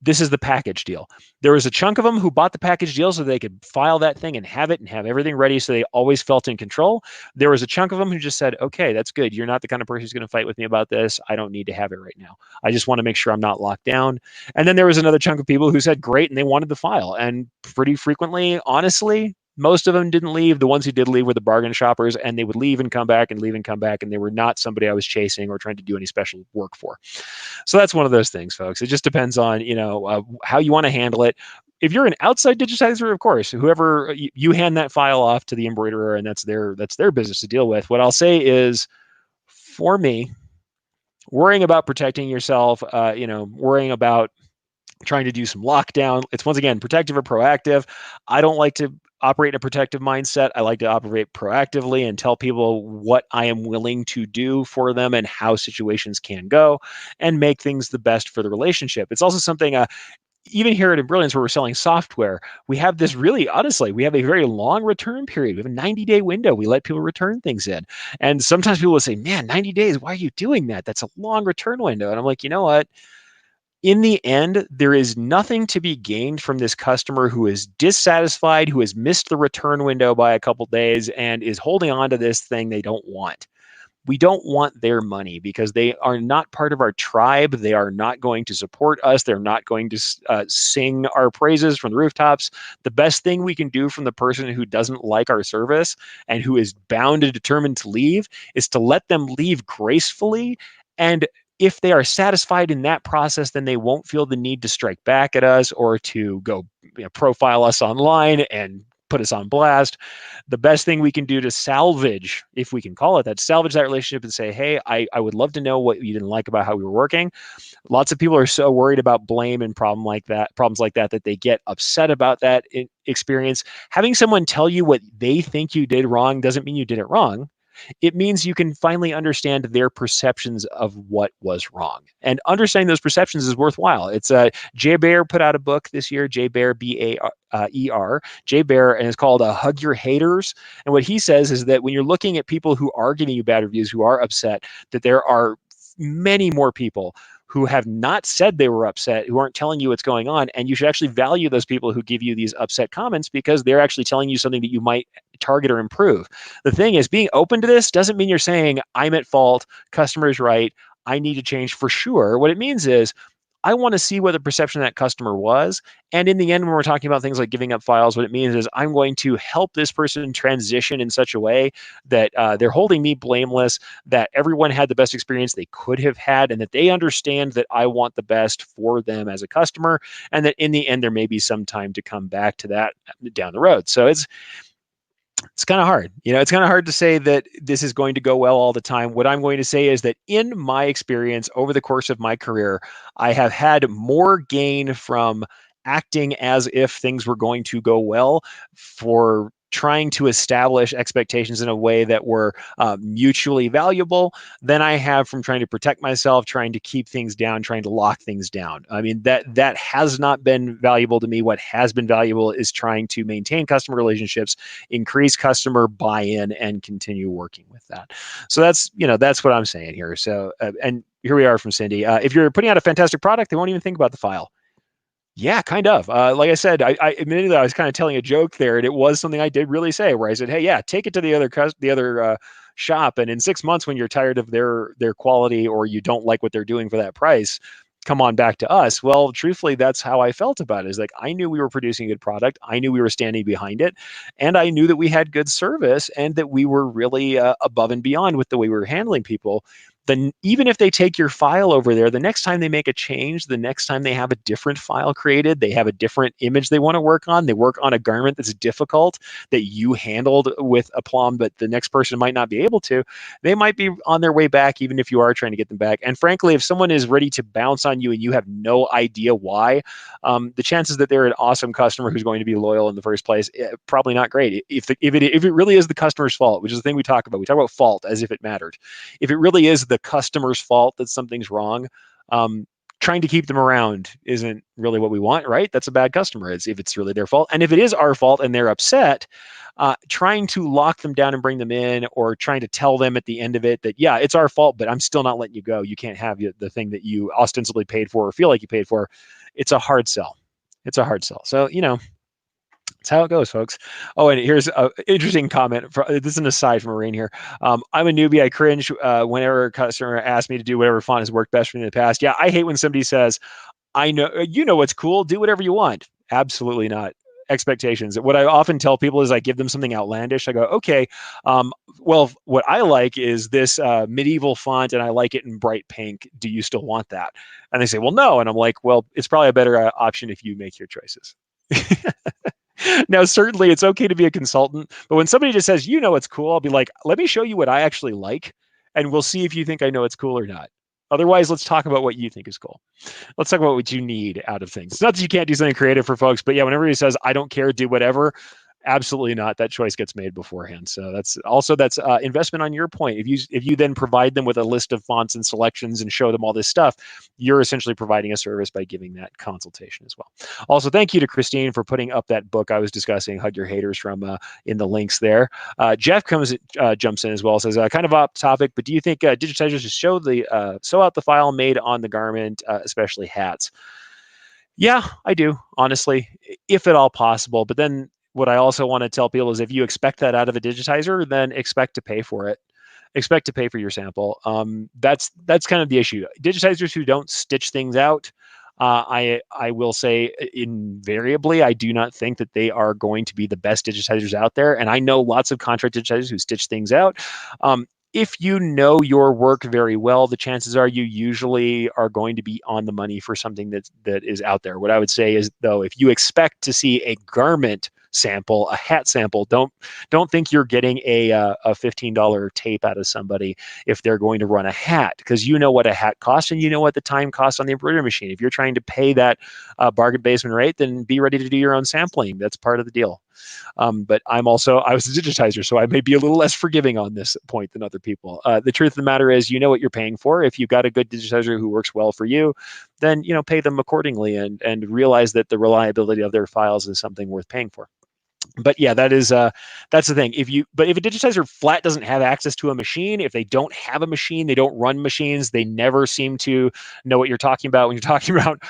this is the package deal. There was a chunk of them who bought the package deal so they could file that thing and have it and have everything ready so they always felt in control. There was a chunk of them who just said, okay, that's good. You're not the kind of person who's going to fight with me about this. I don't need to have it right now. I just want to make sure I'm not locked down. And then there was another chunk of people who said, great, and they wanted the file. And pretty frequently, honestly, most of them didn't leave. The ones who did leave were the bargain shoppers, and they would leave and come back and leave and come back, and they were not somebody I was chasing or trying to do any special work for. So that's one of those things, folks. It just depends on how you want to handle it. If you're an outside digitizer, of course, whoever you hand that file off to the embroiderer, and that's their business to deal with. What I'll say is, for me, worrying about protecting yourself, worrying about trying to do some lockdown. It's once again protective or proactive. I don't like to operate in a protective mindset. I like to operate proactively and tell people what I am willing to do for them and how situations can go and make things the best for the relationship. It's also something even here at Brilliance, where we're selling software, we have this really, honestly, we have a very long return period. We have a 90-day window. We let people return things in. And sometimes people will say, man, 90 days, why are you doing that? That's a long return window. And I'm like, you know what? In the end, there is nothing to be gained from this customer who is dissatisfied, who has missed the return window by a couple days and is holding on to this thing they don't want. We don't want their money because they are not part of our tribe. They are not going to support us. They're not going to sing our praises from the rooftops. The best thing we can do from the person who doesn't like our service and who is bound and determined to leave is to let them leave gracefully. And if they are satisfied in that process, then they won't feel the need to strike back at us or to go profile us online and put us on blast. The best thing we can do to salvage, if we can call it that, salvage that relationship and say, hey, I would love to know what you didn't like about how we were working. Lots of people are so worried about blame and problems like that they get upset about that experience. Having someone tell you what they think you did wrong doesn't mean you did it wrong. It means you can finally understand their perceptions of what was wrong. And understanding those perceptions is worthwhile. It's Jay Baer put out a book this year, Jay Baer, B-A-E-R, Jay Baer, and it's called Hug Your Haters. And what he says is that when you're looking at people who are giving you bad reviews, who are upset, that there are many more people who have not said they were upset, who aren't telling you what's going on. And you should actually value those people who give you these upset comments because they're actually telling you something that you might target or improve. The thing is, being open to this doesn't mean you're saying, I'm at fault, customer's right, I need to change for sure. What it means is, I want to see what the perception of that customer was. And in the end, when we're talking about things like giving up files, what it means is I'm going to help this person transition in such a way that they're holding me blameless, that everyone had the best experience they could have had, and that they understand that I want the best for them as a customer, and that in the end, there may be some time to come back to that down the road. So it's kind of hard. It's kind of hard to say that this is going to go well all the time. What I'm going to say is that in my experience over the course of my career, I have had more gain from acting as if things were going to go well, for trying to establish expectations in a way that were mutually valuable, than I have from trying to protect myself, trying to keep things down, trying to lock things down. I mean, that has not been valuable to me. What has been valuable is trying to maintain customer relationships, increase customer buy-in, and continue working with that. So that's what I'm saying here. So and here we are from Cindy. If you're putting out a fantastic product, they won't even think about the file. Yeah, kind of. Like I said, I admittedly I was kind of telling a joke there, and it was something I did really say, where I said, "Hey, yeah, take it to the other shop, and in 6 months, when you're tired of their quality or you don't like what they're doing for that price, come on back to us." Well, truthfully, that's how I felt about it. Is like, I knew we were producing a good product, I knew we were standing behind it, and I knew that we had good service, and that we were really above and beyond with the way we were handling people. Then even if they take your file over there, the next time they make a change, the next time they have a different file created, they have a different image they want to work on, they work on a garment that's difficult that you handled with aplomb, but the next person might not be able to, they might be on their way back, even if you are trying to get them back. And frankly, if someone is ready to bounce on you and you have no idea why, the chances that they're an awesome customer who's going to be loyal in the first place, probably not great. If it really is the customer's fault, which is the thing we talk about fault as if it mattered. If it really is the customer's fault that something's wrong, trying to keep them around isn't really what we want, right? That's a bad customer. If it's really their fault. And if it is our fault and they're upset, trying to lock them down and bring them in, or trying to tell them at the end of it that, yeah, it's our fault, but I'm still not letting you go. You can't have the thing that you ostensibly paid for or feel like you paid for. It's a hard sell. It's a hard sell. So, that's how it goes, folks. Oh, and here's an interesting comment. This is an aside from Marine here. I'm a newbie. I cringe whenever a customer asks me to do whatever font has worked best for me in the past. Yeah, I hate when somebody says, I know, what's cool. Do whatever you want. Absolutely not. Expectations. What I often tell people is I give them something outlandish. I go, okay, well, what I like is this medieval font, and I like it in bright pink. Do you still want that? And they say, well, no. And I'm like, well, it's probably a better option if you make your choices. Now, certainly it's okay to be a consultant, but when somebody just says, it's cool, I'll be like, let me show you what I actually like, and we'll see if you think I know it's cool or not. Otherwise, let's talk about what you think is cool. Let's talk about what you need out of things. It's not that you can't do something creative for folks, but yeah, whenever he says, I don't care, do whatever, absolutely not. That choice gets made beforehand. So that's investment on your point. If you then provide them with a list of fonts and selections and show them all this stuff, you're essentially providing a service by giving that consultation as well. Also, thank you to Christine for putting up that book I was discussing, Hug Your Haters, from in the links there. Jeff jumps in as well, says kind of off topic, but do you think digitizers should sew out the file made on the garment, especially hats? Yeah, I do, honestly, if at all possible. But then what I also want to tell people is if you expect that out of a digitizer, then expect to pay for it. Expect to pay for your sample. That's kind of the issue. Digitizers who don't stitch things out, I will say invariably, I do not think that they are going to be the best digitizers out there. And I know lots of contract digitizers who stitch things out. If you know your work very well, the chances are you usually are going to be on the money for something that is out there. What I would say is, though, if you expect to see a garment sample, a hat sample, don't think you're getting a $15 tape out of somebody if they're going to run a hat, because you know what a hat costs and you know what the time costs on the embroidery machine. If you're trying to pay that bargain basement rate, then be ready to do your own sampling. That's part of the deal. But I was a digitizer, so I may be a little less forgiving on this point than other people. The truth of the matter is, you know what you're paying for. If you've got a good digitizer who works well for you, then pay them accordingly, and realize that the reliability of their files is something worth paying for. But yeah, that's the thing. If a digitizer flat doesn't have access to a machine, if they don't have a machine, they don't run machines, they never seem to know what you're talking about when you're talking about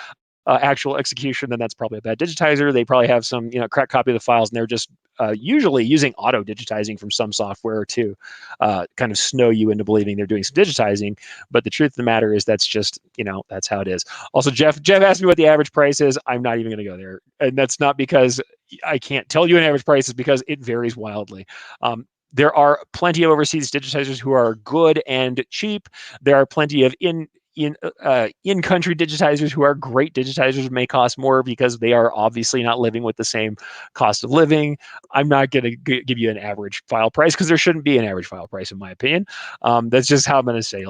actual execution, then that's probably a bad digitizer. They probably have some cracked copy of the files, and they're just usually using auto digitizing from some software to kind of snow you into believing they're doing some digitizing. But the truth of the matter is that's just that's how it is. Also, Jeff asked me what the average price is. I'm not even going to go there, and that's not because I can't tell you an average price, is because it varies wildly. There are plenty of overseas digitizers who are good and cheap. There are plenty of in-country digitizers who are great digitizers, may cost more because they are obviously not living with the same cost of living. I'm not going to give you an average file price because there shouldn't be an average file price, in my opinion. That's just how I'm going to say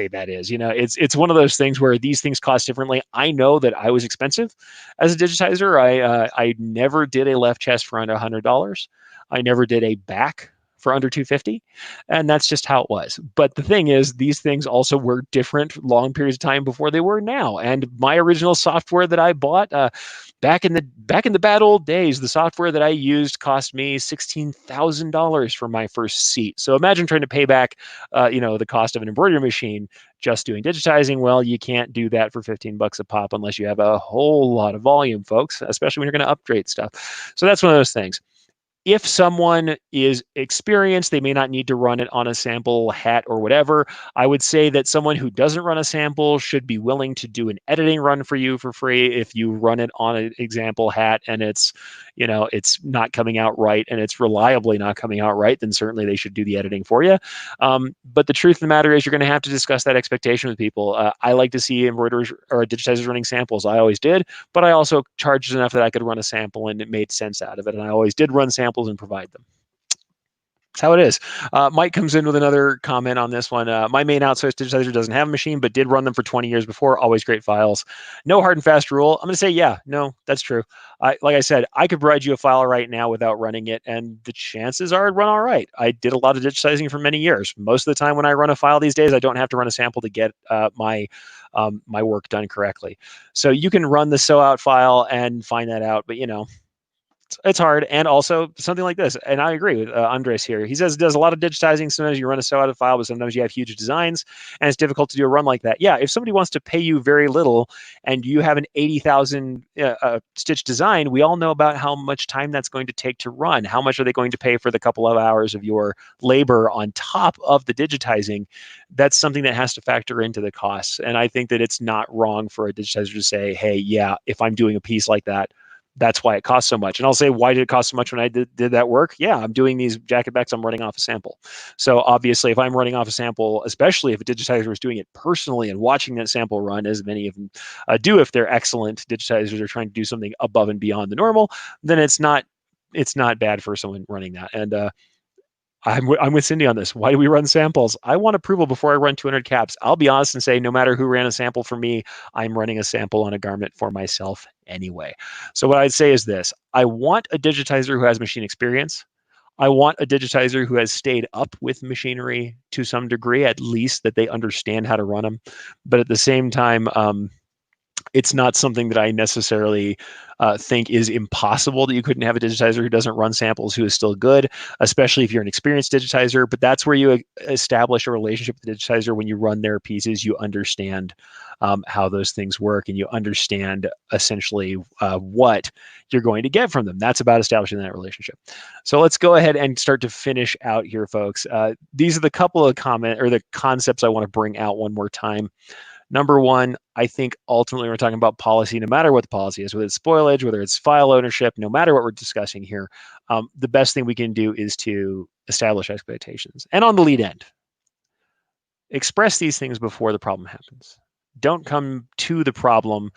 that is. It's one of those things where these things cost differently. I know that I was expensive as a digitizer. I never did a left chest for under $100. I never did a back for under 250, and that's just how it was. But the thing is, these things also were different long periods of time before they were now. And my original software that I bought back in the bad old days, the software that I used cost me $16,000 for my first seat. So imagine trying to pay back the cost of an embroidery machine just doing digitizing. Well, you can't do that for $15 a pop unless you have a whole lot of volume, folks, especially when you're going to upgrade stuff. So that's one of those things. If someone is experienced, they may not need to run it on a sample hat or whatever. I would say that someone who doesn't run a sample should be willing to do an editing run for you for free. If you run it on an example hat and it's not coming out right, and it's reliably not coming out right, then certainly they should do the editing for you. But the truth of the matter is, you're going to have to discuss that expectation with people. I like to see embroiderers or digitizers running samples. I always did, but I also charged enough that I could run a sample and it made sense out of it. And I always did run samples and provide them. That's how it is. Mike comes in with another comment on this one. My main outsourced digitizer doesn't have a machine, but did run them for 20 years before. Always great files. No hard and fast rule. I'm going to say, yeah, no, that's true. Like I said, I could provide you a file right now without running it, and the chances are it'd run all right. I did a lot of digitizing for many years. Most of the time when I run a file these days, I don't have to run a sample to get my work done correctly. So you can run the sew out file and find that out, but It's hard. And also something like this. And I agree with Andres here. He says it does a lot of digitizing. Sometimes you run a sew out of file, but sometimes you have huge designs and it's difficult to do a run like that. Yeah. If somebody wants to pay you very little and you have an 80,000 stitch design, we all know about how much time that's going to take to run. How much are they going to pay for the couple of hours of your labor on top of the digitizing? That's something that has to factor into the costs. And I think that it's not wrong for a digitizer to say, hey, yeah, if I'm doing a piece like that, that's why it costs so much. And I'll say, why did it cost so much when I did that work? Yeah, I'm doing these jacket backs, I'm running off a sample. So obviously, if I'm running off a sample, especially if a digitizer is doing it personally and watching that sample run, as many of them do if they're excellent digitizers are trying to do something above and beyond the normal, then it's not bad for someone running that. And I'm with Cindy on this. Why do we run samples? I want approval before I run 200 caps. I'll be honest and say, no matter who ran a sample for me, I'm running a sample on a garment for myself anyway. So what I'd say is this. I want a digitizer who has machine experience. I want a digitizer who has stayed up with machinery to some degree, at least that they understand how to run them. But at the same time, it's not something that I necessarily think is impossible that you couldn't have a digitizer who doesn't run samples who is still good, especially if you're an experienced digitizer. But that's where you establish a relationship with the digitizer. When you run their pieces, you understand how those things work and you understand essentially what you're going to get from them. That's about establishing that relationship. So let's go ahead and start to finish out here, folks. These are the couple of the concepts I want to bring out one more time. Number one, I think ultimately we're talking about policy, no matter what the policy is, whether it's spoilage, whether it's file ownership, no matter what we're discussing here, the best thing we can do is to establish expectations. And on the lead end, express these things before the problem happens. Don't come to the problem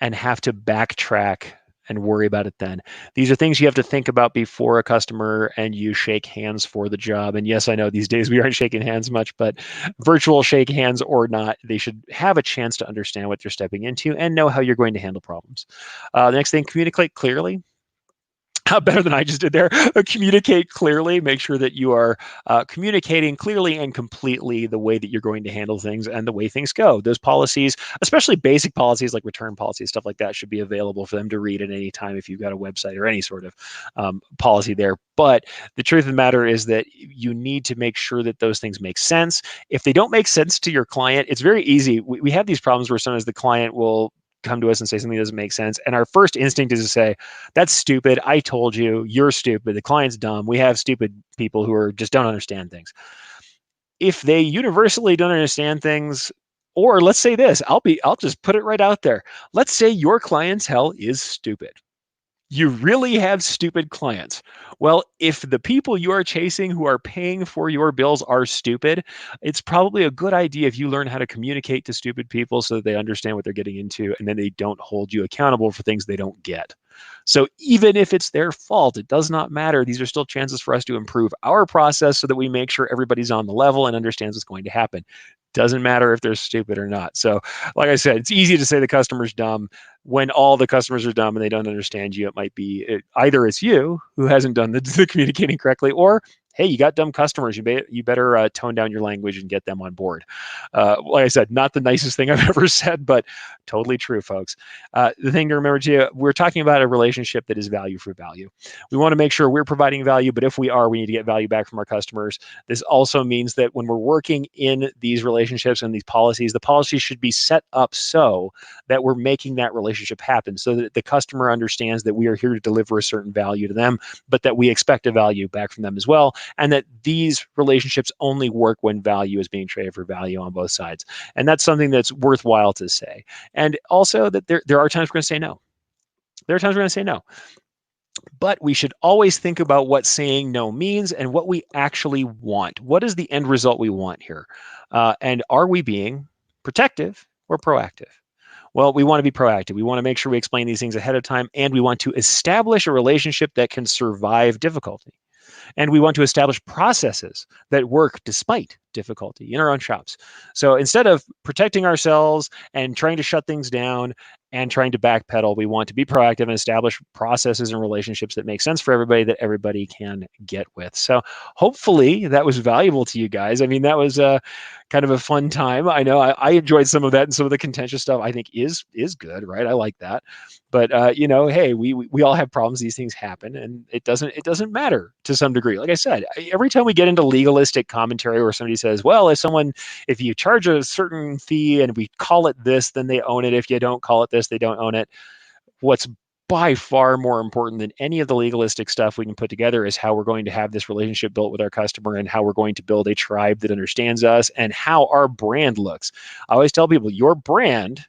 and have to backtrack and worry about it then. These are things you have to think about before a customer and you shake hands for the job. And yes, I know these days we aren't shaking hands much, but virtual shake hands or not, they should have a chance to understand what you're stepping into and know how you're going to handle problems. The next thing, communicate clearly. Better than I just did there. Communicate clearly. Make sure that you are communicating clearly and completely the way that you're going to handle things and the way things go. Those policies, especially basic policies like return policies, stuff like that, should be available for them to read at any time if you've got a website or any sort of policy there. But the truth of the matter is that you need to make sure that those things make sense. If they don't make sense to your client, it's very easy. We have these problems where sometimes the client will come to us and say something doesn't make sense. And our first instinct is to say, that's stupid. I told you, you're stupid. The client's dumb. We have stupid people who are just don't understand things. If they universally don't understand things, or let's say this, I'll just put it right out there. Let's say your clientele is stupid. You really have stupid clients. Well, if the people you are chasing who are paying for your bills are stupid, it's probably a good idea if you learn how to communicate to stupid people so that they understand what they're getting into and then they don't hold you accountable for things they don't get. So even if it's their fault, it does not matter. These are still chances for us to improve our process so that we make sure everybody's on the level and understands what's going to happen. Doesn't matter if they're stupid or not. So, like I said, it's easy to say the customer's dumb when all the customers are dumb and they don't understand you. It might be either it's you who hasn't done the communicating correctly, or hey, you got dumb customers. You better tone down your language and get them on board. Like I said, not the nicest thing I've ever said, but totally true, folks. The thing to remember too, we're talking about a relationship that is value for value. We want to make sure we're providing value, but if we are, we need to get value back from our customers. This also means that when we're working in these relationships and these policies, the policies should be set up so that we're making that relationship happen, so that the customer understands that we are here to deliver a certain value to them, but that we expect a value back from them as well, and that these relationships only work when value is being traded for value on both sides. And that's something that's worthwhile to say. And also that there are times we're going to say no. There are times we're going to say no. But we should always think about what saying no means and what we actually want. What is the end result we want here? And are we being protective or proactive? Well, we want to be proactive. We want to make sure we explain these things ahead of time, and we want to establish a relationship that can survive difficulty. And we want to establish processes that work despite difficulty in our own shops. So instead of protecting ourselves and trying to shut things down and trying to backpedal, we want to be proactive and establish processes and relationships that make sense for everybody, that everybody can get with. So hopefully that was valuable to you guys. I mean, that was kind of a fun time. I know I enjoyed some of that, and some of the contentious stuff I think is good, right? I like that. But hey, we all have problems. These things happen, and it doesn't matter to some degree. Like I said, every time we get into legalistic commentary where somebody says, well, if you charge a certain fee and we call it this, then they own it. If you don't call it this, they don't own it. What's by far more important than any of the legalistic stuff we can put together is how we're going to have this relationship built with our customer, and how we're going to build a tribe that understands us, and how our brand looks. I always tell people, your brand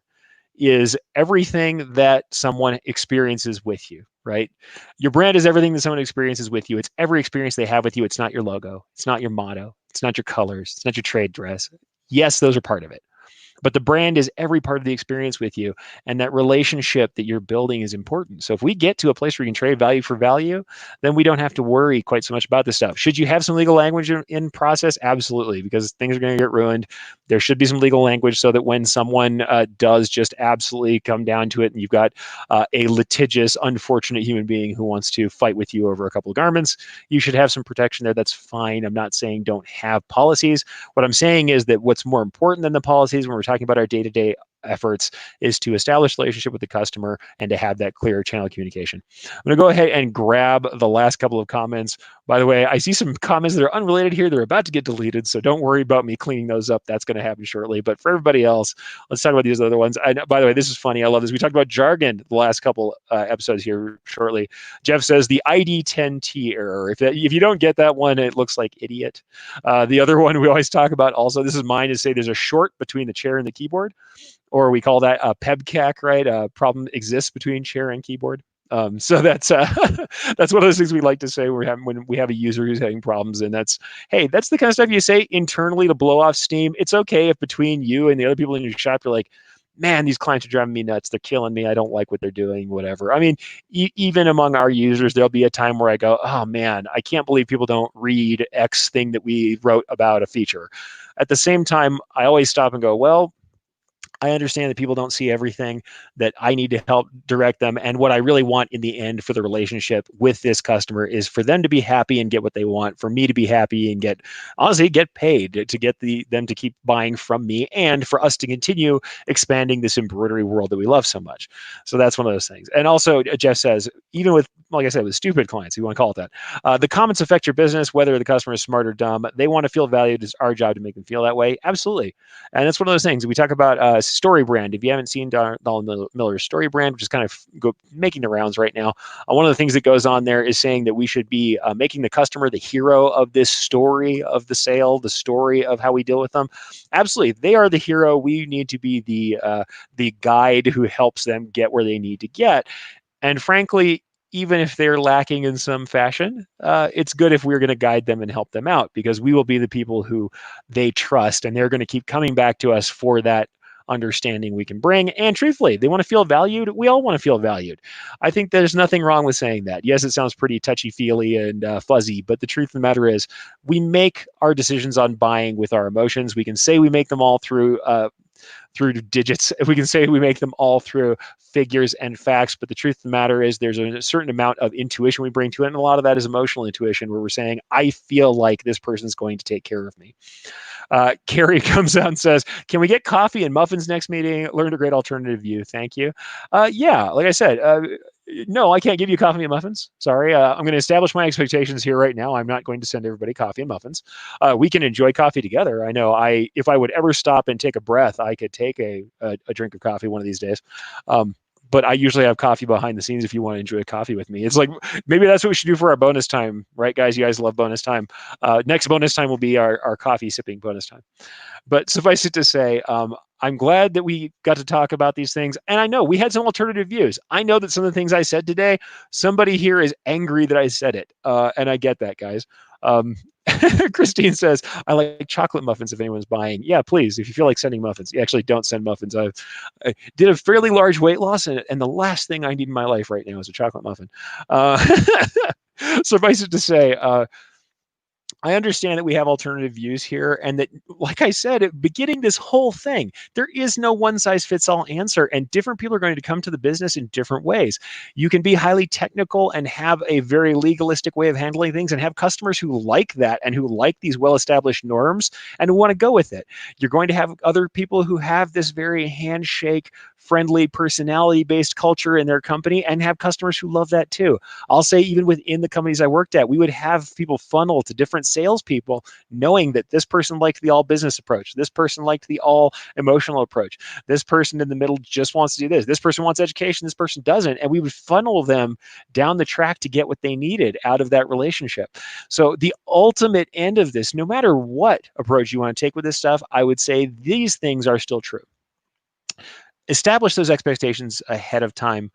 is everything that someone experiences with you, right? Your brand is everything that someone experiences with you. It's every experience they have with you. It's not your logo. It's not your motto. It's not your colors. It's not your trade dress. Yes, those are part of it. But the brand is every part of the experience with you. And that relationship that you're building is important. So if we get to a place where you can trade value for value, then we don't have to worry quite so much about this stuff. Should you have some legal language in process? Absolutely, because things are going to get ruined. There should be some legal language so that when someone does just absolutely come down to it, and you've got a litigious, unfortunate human being who wants to fight with you over a couple of garments, you should have some protection there. That's fine. I'm not saying don't have policies. What I'm saying is that what's more important than the policies when we're talking about our day-to-day efforts is to establish relationship with the customer and to have that clear channel of communication. I'm going to go ahead and grab the last couple of comments. By the way, I see some comments that are unrelated here. They're about to get deleted, so don't worry about me cleaning those up. That's going to happen shortly. But for everybody else, let's talk about these other ones. By the way, this is funny. I love this. We talked about jargon the last couple episodes here shortly. Jeff says the ID10T error. If you don't get that one, it looks like idiot. The other one we always talk about also, this is mine, is say there's a short between the chair and the keyboard, or we call that a PEBCAC, right? A problem exists between chair and keyboard. So that's that's one of those things we like to say when we have a user who's having problems, and that's the kind of stuff you say internally to blow off steam. It's okay if between you and the other people in your shop you're like, man, these clients are driving me nuts. They're killing me. I don't like what they're doing, whatever. I mean, even among our users, there'll be a time where I go, oh man, I can't believe people don't read X thing that we wrote about a feature. At the same time, I always stop and go, well, I understand that people don't see everything, that I need to help direct them. And what I really want in the end for the relationship with this customer is for them to be happy and get what they want, for me to be happy and honestly, get paid to get them to keep buying from me, and for us to continue expanding this embroidery world that we love so much. So that's one of those things. And also, Jeff says, even with, like I said, with stupid clients, if you want to call it that, the comments affect your business, whether the customer is smart or dumb. They want to feel valued. It's our job to make them feel that way. Absolutely. And that's one of those things. We talk about story brand. If you haven't seen Donald Miller's story brand, which is kind of making the rounds right now, one of the things that goes on there is saying that we should be making the customer the hero of this story of the sale, the story of how we deal with them. Absolutely, they are the hero. We need to be the guide who helps them get where they need to get. And frankly, even if they're lacking in some fashion, it's good if we're going to guide them and help them out, because we will be the people who they trust, and they're going to keep coming back to us for that understanding we can bring. And truthfully, they want to feel valued. We all want to feel valued. I think there's nothing wrong with saying that. Yes, it sounds pretty touchy-feely and fuzzy, but the truth of the matter is we make our decisions on buying with our emotions. We can say we make them all through digits. If we can say we make them all through figures and facts, but the truth of the matter is there's a certain amount of intuition we bring to it, and a lot of that is emotional intuition, where we're saying, I feel like this person's going to take care of me. Carrie comes out and says, can we get coffee and muffins next meeting? Learned a great alternative view. Thank you. Yeah, like I said, no, I can't give you coffee and muffins. Sorry. I'm going to establish my expectations here right now. I'm not going to send everybody coffee and muffins. We can enjoy coffee together. I know if I would ever stop and take a breath, I could take a drink of coffee one of these days. But I usually have coffee behind the scenes if you want to enjoy coffee with me. It's like, maybe that's what we should do for our bonus time, right, guys? You guys love bonus time. Next bonus time will be our coffee sipping bonus time. But suffice it to say, I'm glad that we got to talk about these things. And I know we had some alternative views. I know that some of the things I said today, somebody here is angry that I said it. And I get that, guys. Christine says, I like chocolate muffins if anyone's buying. Yeah, please, if you feel like sending muffins. You actually don't send muffins. I did a fairly large weight loss, and the last thing I need in my life right now is a chocolate muffin. Suffice it to say, I understand that we have alternative views here, and that, like I said at the beginning, this whole thing, there is no one size fits all answer, and different people are going to come to the business in different ways. You can be highly technical and have a very legalistic way of handling things, and have customers who like that and who like these well established norms and who want to go with it. You're going to have other people who have this very handshake, friendly, personality based culture in their company, and have customers who love that too. I'll say, even within the companies I worked at, we would have people funnel to different salespeople, knowing that this person liked the all business approach, this person liked the all emotional approach, this person in the middle just wants to do this person wants education, this person doesn't, and we would funnel them down the track to get what they needed out of that relationship. So the ultimate end of this, no matter what approach you want to take with this stuff, I would say these things are still true. Establish those expectations ahead of time.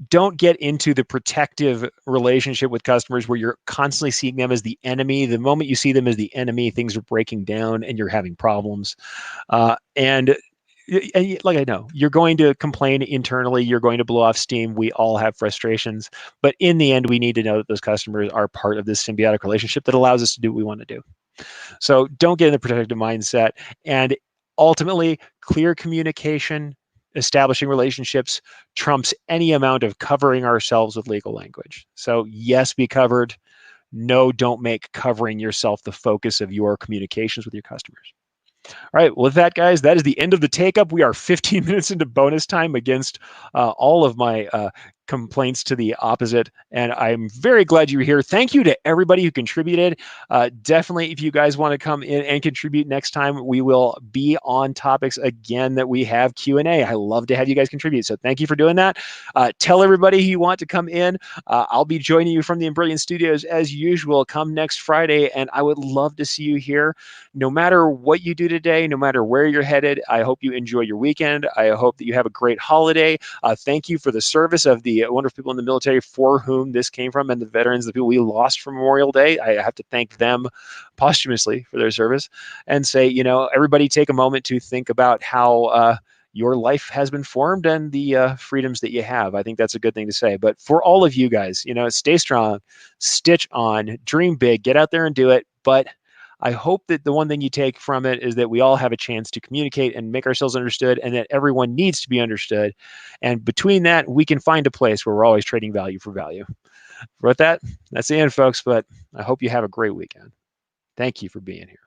Don't get into the protective relationship with customers where you're constantly seeing them as the enemy. The moment you see them as the enemy, things are breaking down and you're having problems. And like, I know you're going to complain internally, you're going to blow off steam. We all have frustrations, but in the end, we need to know that those customers are part of this symbiotic relationship that allows us to do what we want to do. So don't get in the protective mindset. And ultimately, clear communication, establishing relationships trumps any amount of covering ourselves with legal language. So, yes, be covered. No, don't make covering yourself the focus of your communications with your customers. All right. Well, with that, guys, that is the end of the take up. We are 15 minutes into bonus time against all of my complaints to the opposite. And I'm very glad you're here. Thank you to everybody who contributed. Definitely, if you guys want to come in and contribute next time, we will be on topics again that we have Q&A. I love to have you guys contribute. So thank you for doing that. Tell everybody who you want to come in. I'll be joining you from the Brilliant Studios as usual come next Friday. And I would love to see you here. No matter what you do today, no matter where you're headed, I hope you enjoy your weekend. I hope that you have a great holiday. Thank you for the service of the wonderful people in the military for whom this came from, and the veterans, the people we lost for Memorial Day. I have to thank them posthumously for their service, and say, everybody take a moment to think about how your life has been formed and the freedoms that you have. I think that's a good thing to say. But for all of you guys, stay strong, stitch on, dream big, get out there and do it. But I hope that the one thing you take from it is that we all have a chance to communicate and make ourselves understood, and that everyone needs to be understood. And between that, we can find a place where we're always trading value for value. With that, that's the end, folks, but I hope you have a great weekend. Thank you for being here.